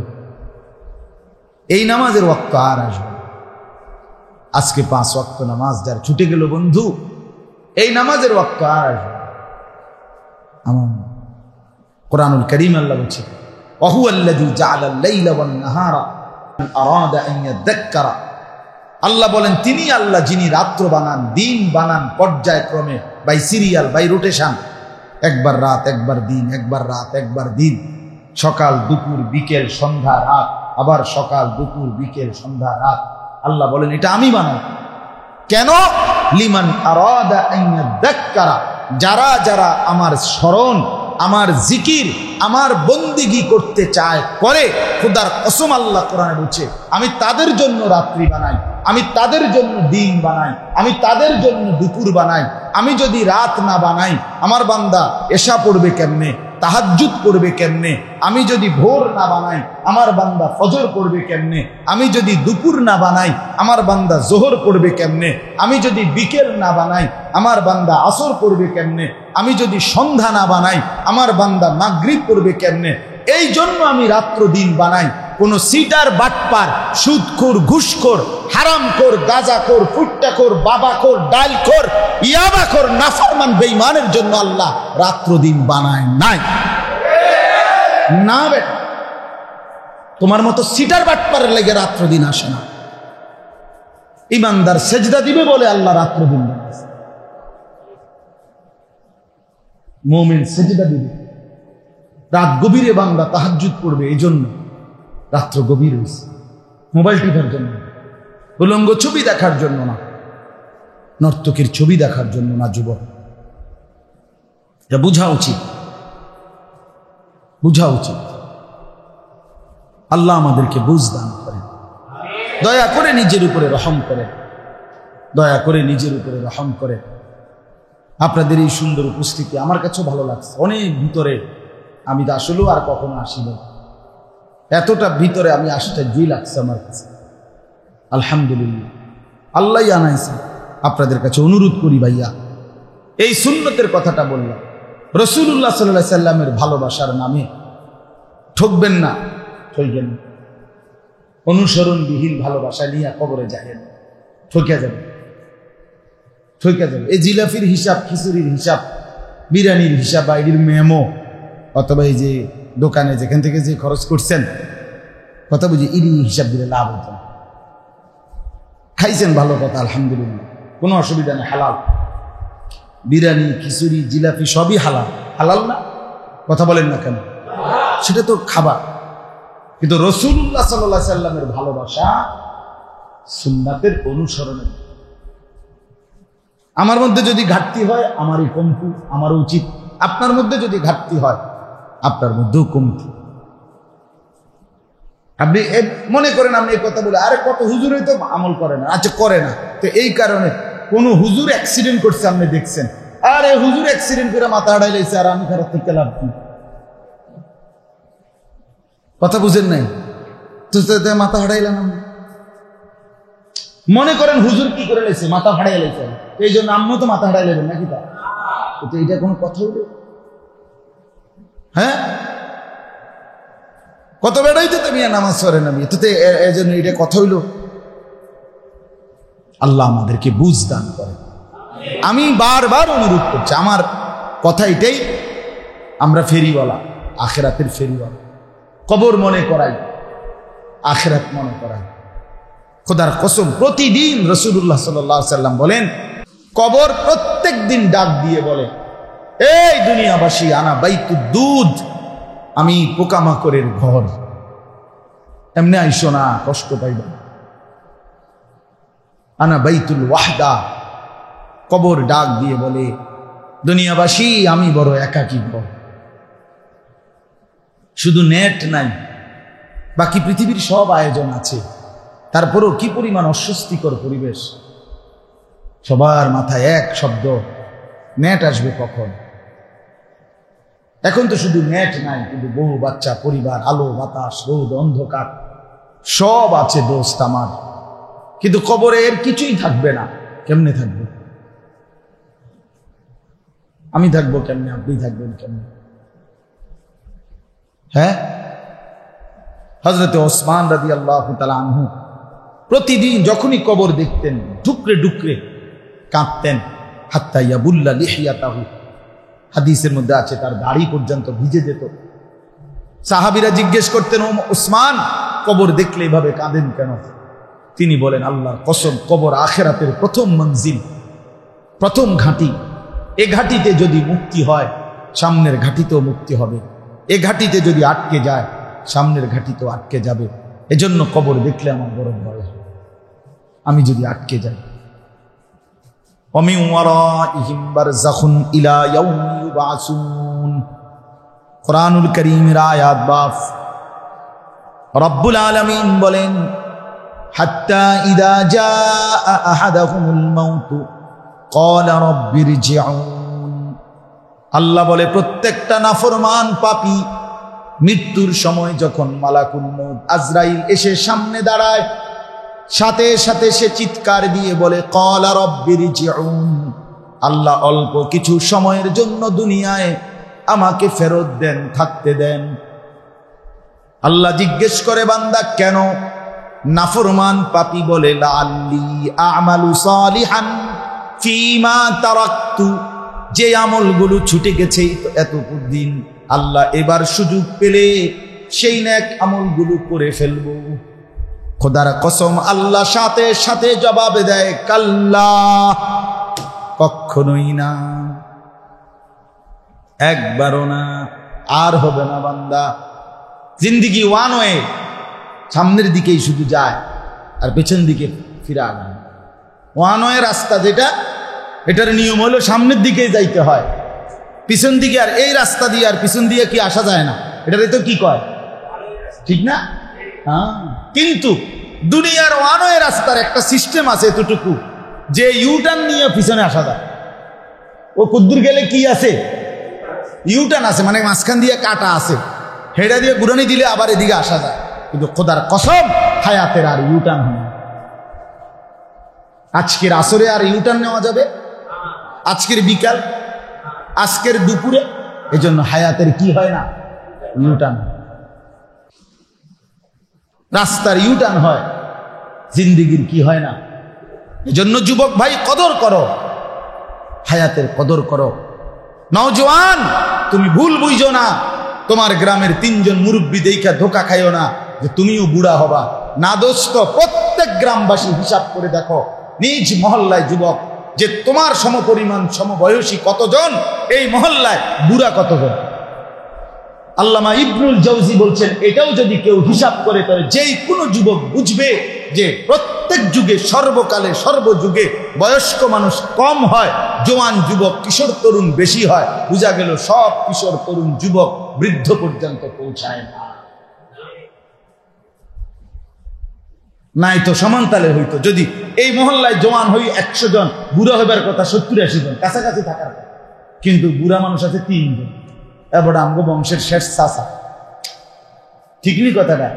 এই নামাজের ওয়াক্ত আর আসবে। আজকে 5 ওয়াক্ত নামাজ যার ছুটে গেল বন্ধু, এই নামাজের ওয়াক্ত আর আসবে। আমার কোরআনুল কারীম আল্লাহ বলছে, ওয়াহুয়াল্লাযী জাআলাল লাইলা ওয়ান নাহারা মান আরাদা আন ইয়াযাক্কারা। আল্লাহ বলেন, তিনি আল্লাহ যিনি রাত্র বানান, দিন বানান, পর্যায়ক্রমে, বাই সিরিয়াল, বাই রোটেশন। একবার রাত, একবার দিন, একবার রাত, একবার দিন, সকাল দুপুর বিকেল সন্ধ্যা রাত, আবার সকাল দুপুর বিকেল সন্ধ্যা রাত। আল্লাহ বলেন, এটা আমি বানাই। কেন? লিমান আরাদা আন ইয়াযাক্কারা, যারা যারা আমার স্মরণ, আমার জিকির, আমার বন্দিগি করতে চায়, করে। খোদার কসম আল্লাহ কোরআনে বলছে, আমি তাদের জন্য রাত্রি বানাই, আমি তাদের জন্য দিন বানাই, আমি তাদের জন্য দুপুর বানাই। আমি যদি রাত না বানাই, আমার বান্দা এশা পড়বে কেমনে, তাহাজ্জুদ পড়বে কেমনে? আমি যদি ভোর না বানাই, আমার বান্দা ফজর পড়বে কেমনে? আমি যদি দুপুর না বানাই, আমার বান্দা জোহর পড়বে কেমনে? আমি যদি বিকেল না বানাই, আমার বান্দা আসর পড়বে কেমনে? আমি যদি সন্ধ্যা না বানাই, আমার বান্দা মাগরিব পড়বে কেমনে? এই জন্য আমি রাত্র দিন বানাই। কোন সিটার, বাটপার, সুদখোর, ঘুষখোর, হারামখোর, গাঁজাখোর, ফুট্টাখোর, বাবাখোর, ডালখোর, ইয়াবাখোর, নাফরমান, বেঈমানের জন্য আল্লাহ রাত্র দিন বানায় নাই। না বেটা, তোমার মতো সিটার বাটপারের লেগে রাত্র দিন আসে না। ইমানদার সেজদা দিবে বলে আল্লাহ রাত্র দিন বানাইছে। মুমিন সেজদা দিবে, রাত গভীরে বান্দা তাহাজ্জুদ পড়বে, এই জন্য রাত্র গভীর হয়েছে। মোবাইল টিপার জন্য, উলঙ্গ ছবি দেখার জন্য না, নর্তকীর ছবি দেখার জন্য না। যুবক, এটা বুঝা উচিত, বুঝা উচিত। আল্লাহ আমাদেরকে বুঝ দান করেন। দয়া করে নিজের উপরে রহম করেন, দয়া করে নিজের উপরে রহম করেন। আপনাদের এই সুন্দর উপস্থিতি আমার কাছেও ভালো লাগছে। অনেক ভিতরে, আমি তো আসলেও আর কখনো আসিব, এতটা ভিতরে আমি আশ্চর্যই লাগছে আমার কাছে। আলহামদুলিল্লাহ, আল্লাহ আনাইছে। আপনাদের কাছে অনুরোধ করি ভাইয়া, এই সুন্নতের কথাটা বললাম, রাসূলুল্লাহ সাল্লাল্লাহু আলাইহি সাল্লামের ভালোবাসার নামে ঠকবেন না, ঠকবেন না। অনুসরণবিহীন ভালোবাসা নিয়ে কবরে যাবেন, ঠকে যাবে, ঠকে যাবে। এই জিলাফির হিসাব, খিচুড়ির হিসাব, বিরিয়ানির হিসাব, বাইরের মেমো, অথবা এই যে দোকানে যেখান থেকে যে খরচ করছেন, কথা বুঝি, ইরি হিসাব দিলে লাভ হতো না। খাইছেন ভালো কথা, আলহামদুলিল্লাহ, কোনো অসুবিধা নেই, হালাল। বিরিয়ানি, খিচুড়ি, জিলাপি সবই হালাল। হালাল না? কথা বলেন না কেন? সেটা তো খাবার। কিন্তু রাসূলুল্লাহ সাল্লাল্লাহু আলাইহি সাল্লামের ভালোবাসা সুন্নাতের অনুসরণের। আমার মধ্যে যদি ঘাটতি হয়, আমারই কমতি, আমারও উচিত। আপনার মধ্যে যদি ঘাটতি হয়, আপনার মধ্যেও কমতি। আপনি মনে করেন আপনি এই কথা বলে, আরে কত হুজুরই তো আমল করে না, আচ্ছা করে না, তো এই কারণে কোন হুজুর অ্যাক্সিডেন্ট করছে আপনি দেখছেন, আরে হুজুর অ্যাক্সিডেন্ট করে মাথা হারাই লাইছে আর আমি খারাপ থেকে লাভ কি? কথা বুঝেন নাই তো, মাথা হারাইলাম আমি। মনে করেন হুজুর কি করে লাইছে, মাথা হারাই লাইছে, এই জন্য আমিও তো মাথা হারাই লাইবেন নাকি? তা এটা কোনো কথা হলো? হ্যাঁ, কত বেড়াই তো তুমি নামাজ পড়েন, আমি তো এই জন্য এটা কথা হইল। আল্লাহ আমাদেরকে বুঝ দান করে। আমি বারবার অনুরোধ করছি, আমার কথা এটাই, আমরা ফেরিওয়ালা, আখেরাতের ফেরিওয়ালা। কবর মনে করাই, আখেরাত মনে করাই। খোদার কসম, প্রতিদিন রাসূলুল্লাহ সাল্লাল্লাহু আলাইহি সাল্লাম বলেন, কবর প্রত্যেক দিন ডাক দিয়ে বলে, এই দুনিয়াবাসী, আনা বাইতুদ দুধ, আমি পোকামাকড়ের ঘর, এমনি আইসো না, কষ্ট পাইবা। আনা বাইতুল ওয়াহদা, কবর ডাক দিয়ে বলে, দুনিয়াবাসী, আমি বড় একাকী ঘর। শুধু নেট নাই, বাকি পৃথিবীর সব আয়োজন আছে, তারপরেও কি পরিমাণ অস্বস্তিকর পরিবেশ। সবার মাথায় এক শব্দ, নেট আসবে কখন? এখন তো শুধু নেট নাই, কিন্তু বহু বাচ্চা, পরিবার, আলো বাতাস, রোদ, অন্ধকার সব আছে দোস্ত আমার, কিন্তু কবরে এর কিছুই থাকবে না। কেমনে থাকবে? আমি থাকবো কেমনে? আপনি থাকবেন কেমনে? হ্যাঁ, হযরত ওসমান রাদিয়াল্লাহু তাআলা আনহু প্রতিদিন যখনই কবর দেখতেন, ডুকরে ডুকরে কাঁদতেন। হাত্তা ইয়াবুল্লা লিহিয়াতাহু, হাদিসের মধ্যে আছে তার দাড়ি পর্যন্ত ভিজে যেত। সাহাবীরা জিজ্ঞেস করতেন, ও ওসমান, কবর দেখলে এভাবে কাঁদেন কেন? তিনি বলেন, আল্লাহর কসম, কবর আখিরাতের প্রথম মঞ্জিল, প্রথম ঘাঁটি। এ ঘাঁটিতে যদি মুক্তি হয়, সামনের ঘাঁটিতেও মুক্তি হবে। এ ঘাঁটিতে যদি আটকে যায়, সামনের ঘাঁটিতেও আটকে যাবে। এজন্য কবর দেখলে আমার বড় ভয় হয়, আমি যদি আটকে যাই। ওমিন ওয়ারাইহিম বারযাখুন ইলা ইয়াউমি ইউবআসুন, কুরআনুল কারীমের আয়াত বাফ। রব্বুল আলামিন বলেন, হাত্তা ইযা জাআ আহাদাহুমুল মাউত ক্বালা রাব্বিরজিউন। আল্লাহ বলে, প্রত্যেকটা নাফরমান পাপী মৃত্যুর সময় যখন মালাকুল মউত আজরাইল এসে সামনে দাঁড়ায়, সাথে সাথে সে চিৎকার দিয়ে বলে, ক্বালা রাব্বিরজিউন, আল্লাহ অল্প কিছু সময়ের জন্য দুনিয়ায় আমাকে ফেরত দেন, থাকতে দেন। আল্লাহ জিজ্ঞেস করে, বান্দা কেন? নাফরমান পাপী বলে, লাআল্লি আমালু সালিহান ফীমা তারাকতু, যে আমলগুলো ছুটে গেছে এতদিন, আল্লাহ এবার সুযোগ পেলে সেই নেক আমলগুলো করে ফেলবো। খোদার কসম, আল্লাহ সাথে সাথে জবাব দেয়, কাল্লা, কখনোই না, একবারও না, আর হবে না বান্দা। জিন্দিগি ওয়ান ওয়ে, সামনের দিকেই শুধু যায় আর পেছন দিকে ফিরে না। ওয়ান ওয়ে রাস্তা যেটা, এটার নিয়ম হলো সামনের দিকেই যাইতে হয়, পিছন দিকে আর এই রাস্তা দিয়ে আর পিছন দিয়ে কি আসা যায় না। এটারে তো কি কয়, ঠিক না? হ্যাঁ, কিন্তু দুনিয়ার ওয়ান ওয়ে রাস্তার একটা সিস্টেম আছে এতটুকু, যে ইউটার্ন নিয়ে পিছনে আসা যায়। ও কুদ্দুর গেলে কি আছে, ইউটার্ন আছে, মানে মাঝখান দিয়ে কাটা আছে, হেডা দিয়ে গুরানি দিলে আবার এদিকে আসা যায়। কিন্তু খোদার কসম, হায়াতের আর ইউটার্ন হয় না। আজকের আসরে আর ইউটার্ন নেওয়া যাবে, আজকের বিকাল, আজকের দুপুরে, এজন্য হায়াতের কি হয় না, ইউটার্ন। রাস্তার ইউটার্ন হয়, জিন্দিগির কি হয় না। এজন্য যুবক ভাই, কদর করো, হায়াতের কদর করো। নওজোয়ান, তুমি ভুল বুঝো না, তোমার গ্রামের 3 জন মুরব্বী দেখা ধোকা খাইও না যে তুমিও বুড়া হবা। না দোস্ত, প্রত্যেক গ্রামবাসী হিসাব করে দেখো নিজ মহল্লায় যুবক যে তোমার সমপরিমাণ সমবয়সী কতজন, এই মহল্লায় বুড়া কতজন। আল্লামা ইবনুল জাওজি বলছেন, এটাও যদি কেউ হিসাব করে, তবে যেই কোনো যুবক বুঝবে যে প্রত্যেক যুগে, সর্বকালে, সর্বযুগে বয়স্ক মানুষ কম হয়, জওয়ান যুবক, কিশোর তরুণ বেশি হয়, বুঝা গেল সব কিশোর তরুণ যুবক বৃদ্ধ পর্যন্ত পৌঁছায় না। নাই তো সমান তালে হইতো। যদি এই মহল্লায় জওয়ান হই 100 জন, বুড়া হইবার কথা 70-80 জন, কাছাকাছি থাকার কথা, কিন্তু বুড়া মানুষ আছে 3 জন। এবার আমগো বংশের শেষ চাচা, ঠিক নি কথাটা?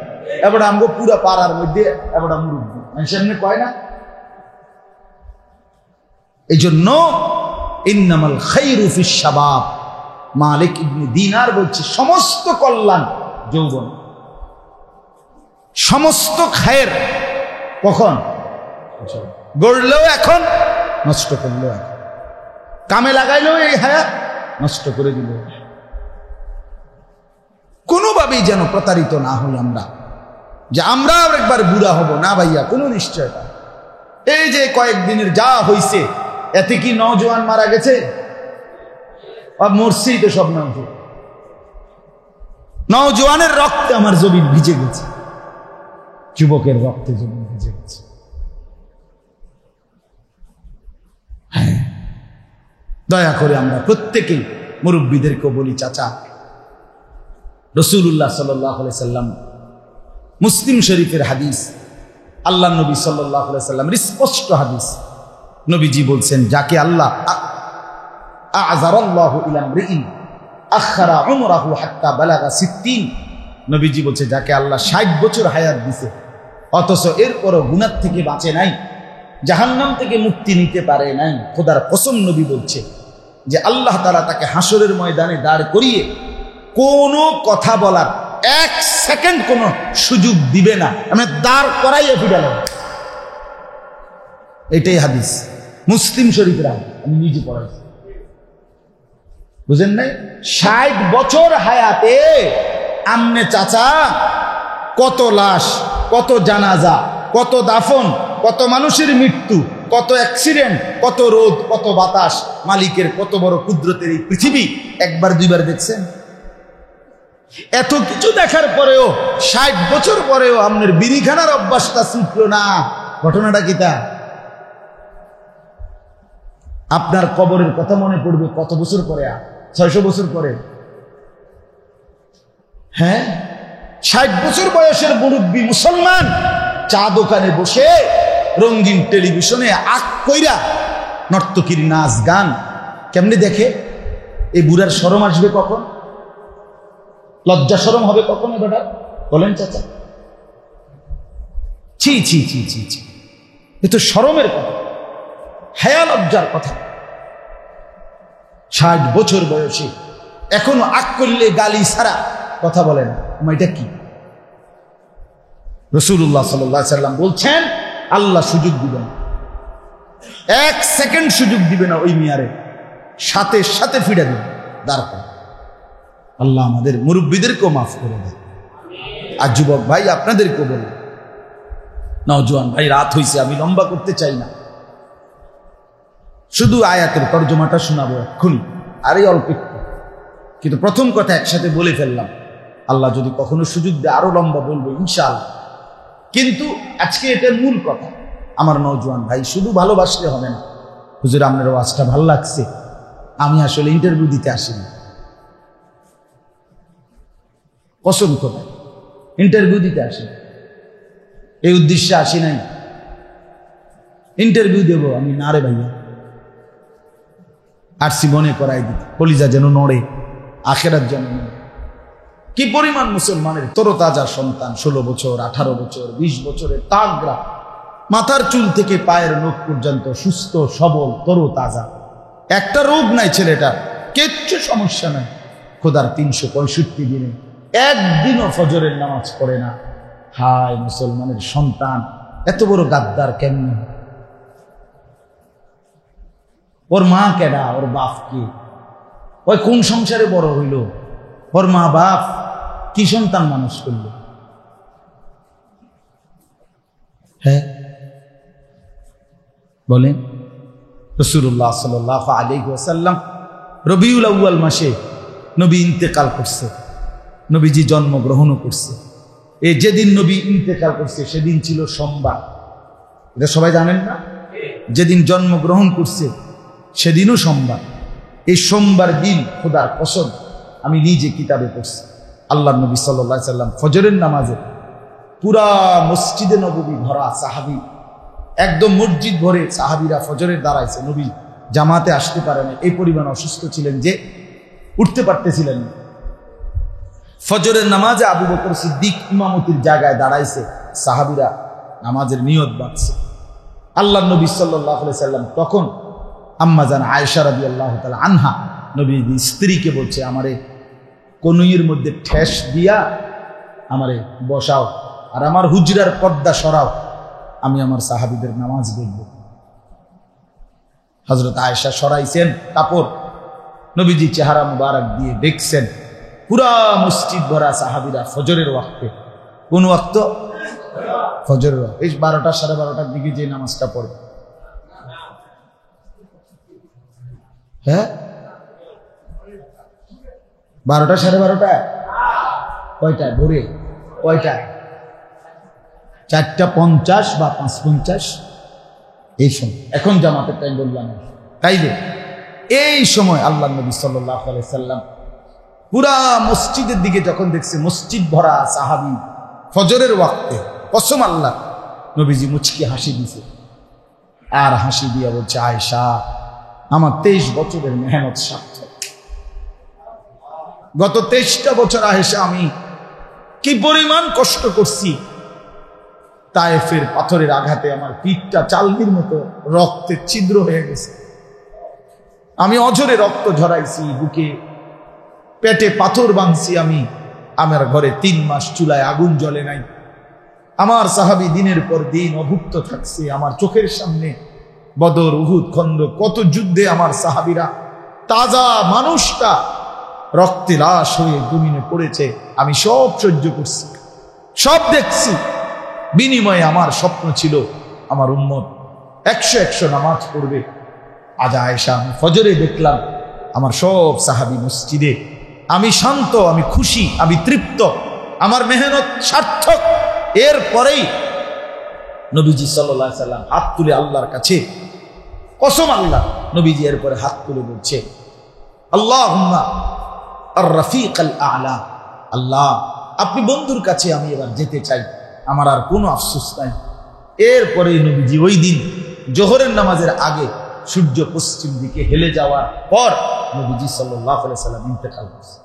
এবার আমগো পুরা পাড়ার মধ্যে এবার মুরব্বী, মানুষ এমনি কয় না? এই জন্য ইন্নামাল খায়রু ফিশ শাবাব, মালিক ইবনে দিনার বলছে সমস্ত কল্যাণ যৌবন, সমস্ত খায়ের কখন? গড়লেও এখন, নষ্ট করলেও এখন, কামে লাগাইলেও এই হায়াত, নষ্ট করে দিল। কোনোভাবেই যেন প্রতারিত না হই আমরা, যে আমরা একবার বুড়া হব না ভাইয়া, কোনো নিশ্চয়তা। এই যে কয়েকদিনের যা হইছে, এতে কি নওজোয়ান মারা গেছে? মরছেই তো সব নওজোয়ানের রক্তে আমার জমিন ভিজে গেছে, যুবকের রক্তে জমিন ভিজে গেছে। হ্যাঁ, দয়া করে আমরা প্রত্যেকেই মুরব্বীদেরকে বলি, চাচা, রাসূলুল্লাহ সাল্লাল্লাহু আলাইহি সাল্লাম, মুসলিম শরীফের হাদিস, আল্লাহ নবী সাল্লাল্লাহু আলাইহি সাল্লামের স্পষ্ট হাদিস, নবীজি বলছেন, যাকে আল্লাহ আ'যারাল্লাহু ইলা ইমরিইন আখারা উমরাহু হাত্তা বালাগা 60, নবীজি বলছে যাকে আল্লাহ 60 বছর হায়াত দিছে, অথচ এরপরও গুনাহ থেকে বাঁচে নাই, জাহান্নাম থেকে মুক্তি নিতে পারে নাই, খোদার কসম নবী বলছে যে আল্লাহ তাআলা তাকে হাসরের ময়দানে দাঁড় করিয়ে কোনো কথা বলার 1 সেকেন্ড কোনো সুযোগ দিবে না, আমি দাঁড় করাইয়া ফিরালাম। এটাই হাদিস, মুসলিম শরীফের হাদিস, আমি নিজে পড়াইছি, বুঝেন নাই? 60 বছর হায়াতে আমনে চাচা কত লাশ, কত জানাজা, কত দাফন, কত মানুষের মৃত্যু, কত অ্যাক্সিডেন্ট, কত রোদ, কত বাতাস, মালিকের কত বড় কুদরতের এই পৃথিবী একবার দুইবার দেখছেন? এত কিছু দেখার পরেও 60 বছর পরেও আপনার বিড়িখানার অভ্যাসটা ছুটলো না। ঘটনাটা কি তা? আপনার কবরের কথা মনে পড়বে কত বছর পরে? 600 বছর পরে। হ্যাঁ, 60 বছর বয়সের মুরব্বী মুসলমান চা দোকানে বসে রঙিন টেলিভিশনে আঁক কইরা নর্তকীর নাচ গান কেমনে দেখে? এই বুড়ার শরম আসবে কখন? লজ্জা শরম হবে কখন? এবার বলেন চাচা। ছি ছি ছি ছি ছি, এ তো শরমের কথা, হায়া লজ্জার কথা। 60 বছর বয়সে এখনো আক করলে গালি ছাড়া কথা বলেন, এটা কি? রাসূলুল্লাহ সাল্লাল্লাহু আলাইহি সাল্লাম বলছেন, আল্লাহ সুযোগ দিবেন, 1 সেকেন্ড সুযোগ দিবে না ওই মিয়ারে, সাথে সাথে ফিরে দিবেন দাঁড় করে। আল্লাহ আমাদের মুরব্বীদেরকেও মাফ করে দেয়। আর যুবক ভাই আপনাদেরকেও বলব, নওজোয়ান ভাই, রাত হইছে, আমি লম্বা করতে চাই না, শুধু আয়াতের তর্জমাটা শোনাবো এক্ষুনি, আর এই অল্প একটু, কিন্তু প্রথম কথা একসাথে বলে ফেললাম। আল্লাহ যদি কখনো সুযোগ দেয় আরো লম্বা বলবো ইনশাআল্লাহ, কিন্তু আজকে এটা মূল কথা। আমার নওজোয়ান ভাই, শুধু ভালোবাসলে হবে না। হুজুর আপনার ওয়াজটা ভালো লাগছে, আমি আসলে ইন্টারভিউ দিতে আসিনি, কসম করে ইন্টারভিউ দিতে আসিনি, এই উদ্দেশ্যে আসি নাই। ইন্টারভিউ দেবো আমি না রে ভাইয়া, আরসি মনে করাই দিতে, কলিজা যেন নড়ে, আখেরাত যেন নড়ে। কি পরিমাণ মুসলমানের তরতাজা সন্তান, 16 বছর, 18 বছর, 20 বছরের তাগড়া, মাথার চুল থেকে পায়ের নখ পর্যন্ত সুস্থ সবল তরতাজা, একটা রোগ নাই ছেলেটার, কিচ্ছু সমস্যা নাই। খোদার 365 দিনে একদিনও ফজরের নামাজ পড়ে না। হায় মুসলমানের সন্তান এত বড় গাদ্দার কেমনে? ওর মা কেডা? ওর বাপ কি? ওই কোন সংসারে বড় হইল? ওর মা বাপ কি সন্তান মানুষ করল? হ্যাঁ বলেন। রাসূলুল্লাহ সাল্লাল্লাহু আলাইহি ওয়াসাল্লাম রবিউল আউয়াল মাসে নবী ইন্তেকাল করছে, নবীজি জন্মগ্রহণও করছে। এই যেদিন নবী ইন্তেকাল করছে সেদিন ছিল সোমবার, এটা সবাই জানেন না? যেদিন জন্মগ্রহণ করছে সেদিনও সোমবার। এই সোমবার দিন খোদার কসম আমি নিজে কিতাবে পড়ছি, আল্লাহ নবী সাল্লাল্লাহু আলাইহি ওয়াসাল্লাম ফজরের নামাজে পুরা মসজিদে নববী ভরা সাহাবী, একদম মসজিদ ভরে সাহাবীরা ফজরের দাঁড়াইছে। নবী জামাতে আসতে পারে না, এই পরিমাণ অসুস্থ ছিলেন যে উঠতে পারতেছিলেন না। ফজরের নামাজে আবু বকর সিদ্দিক ইমামতির জায়গায় দাঁড়াইছে, সাহাবীরা নামাজের নিয়ত বাঁধছে। আল্লাহ নবী সাল্লাল্লাহু আলাইহি সাল্লাম তখন আম্মা জান আয়েশা রাদিয়াল্লাহু তাআলা আনহা নবীর স্ত্রীকে বলছে, আমারে কনুইয়ের মধ্যে ঠেস দিয়া আমারে বসাও, আর আমার হুজরার পর্দা সরাও, আমি আমার সাহাবীদের নামাজ দেখব। হযরত আয়েশা সরাইছেন কাপড়, নবীজি চেহারা মুবারক দিয়ে দেখছেন পুরা মসজিদ ভরা সাহাবীরা ফজরের ওয়াক্তে। কোন ওয়াক্ত? ফজরের ওয়াক্ত। এই 12টা সাড়ে 12টার দিকে যে নামাজটা পড়ে, হ্যাঁ 12টা সাড়ে 12টা, কয়টায় ভোরে? কয়টায়? 4:50 বা 5:50 এই সময়। এখন জামাতের টাইম বললাম, তাইলে এই সময় আল্লাহ নবী সাল্লাল্লাহু আলাইহি সাল্লাম পুরা মসজিদের দিকে যখন দেখছে মসজিদ ভরা সাহাবী ফজরের ওয়াক্তে, কসম আল্লাহ, নবীজি মুচকি হাসি দিছে, আর হাসি দিয়া বলছে, আয়েশা, আমার 23 বছরের মেহনত সার্থক। গত 23টা বছর আয়েশা আমি কি পরিমাণ কষ্ট করছি। তায়েফের পাথরের আঘাতে আমার পিঠটা চালনির মতো রক্তে ছিদ্র হয়ে গেছে, আমি অঝরে রক্ত ঝরাইছি, বুকে পেটে পাথর বাঁধছি, আমি আমার ঘরে 3 মাস চুলায় আগুন জ্বলে নাই, আমার সাহাবী দিনের পর দিন অভুক্ত থাকছে, আমার চোখের সামনে বদর, উহুদ, খন্দক, কত যুদ্ধে আমার সাহাবীরা, তাজা মানুষটা রক্তে লাশ হয়ে জমিনে পড়েছে, আমি সব সহ্য করছি, সব দেখছি। বিনিময়ে আমার স্বপ্ন ছিল আমার উম্মত 100 নামাজ পড়বে। আজ আয়েশা, আমি ফজরে দেখলাম আমার সব সাহাবী মসজিদে, আমি শান্ত, আমি খুশি, আমি তৃপ্ত, আমার মেহনত সার্থক। এরপরেই নবীজি সাল্লাল্লাহু আলাইহি সাল্লাম হাত তুলে আল্লাহর কাছে, কসম আল্লাহ, নবীজি এরপরে হাত তুলে বলছে, আল্লাহুম্মা আর রফিক আল আ'লা, আল্লাহ আপনি বন্ধুর কাছে আমি এবার যেতে চাই, আমার আর কোনো আফসোস নাই। এরপরে নবীজি ওই দিন জোহরের নামাজের আগে সূর্য পশ্চিম দিকে হেলে যাওয়ার পর নবীজি সাল্লাল্লাহু আলাইহি সাল্লাম ইন্তেকাল করেছে।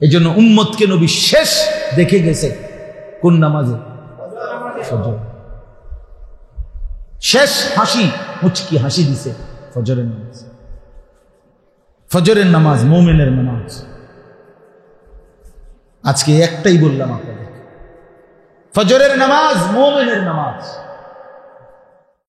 এই জন্য উম্মতকে নবী শেষ দেখে গেছে কোন নামাজে? ফজর। শেষ হাসি, মুচকি হাসি দিছে ফজরের নামাজ। ফজরের নামাজ মুমিনের নামাজ। আজকে একটাই বললাম আপনাদের, ফজরের নামাজ মুমিনের নামাজ।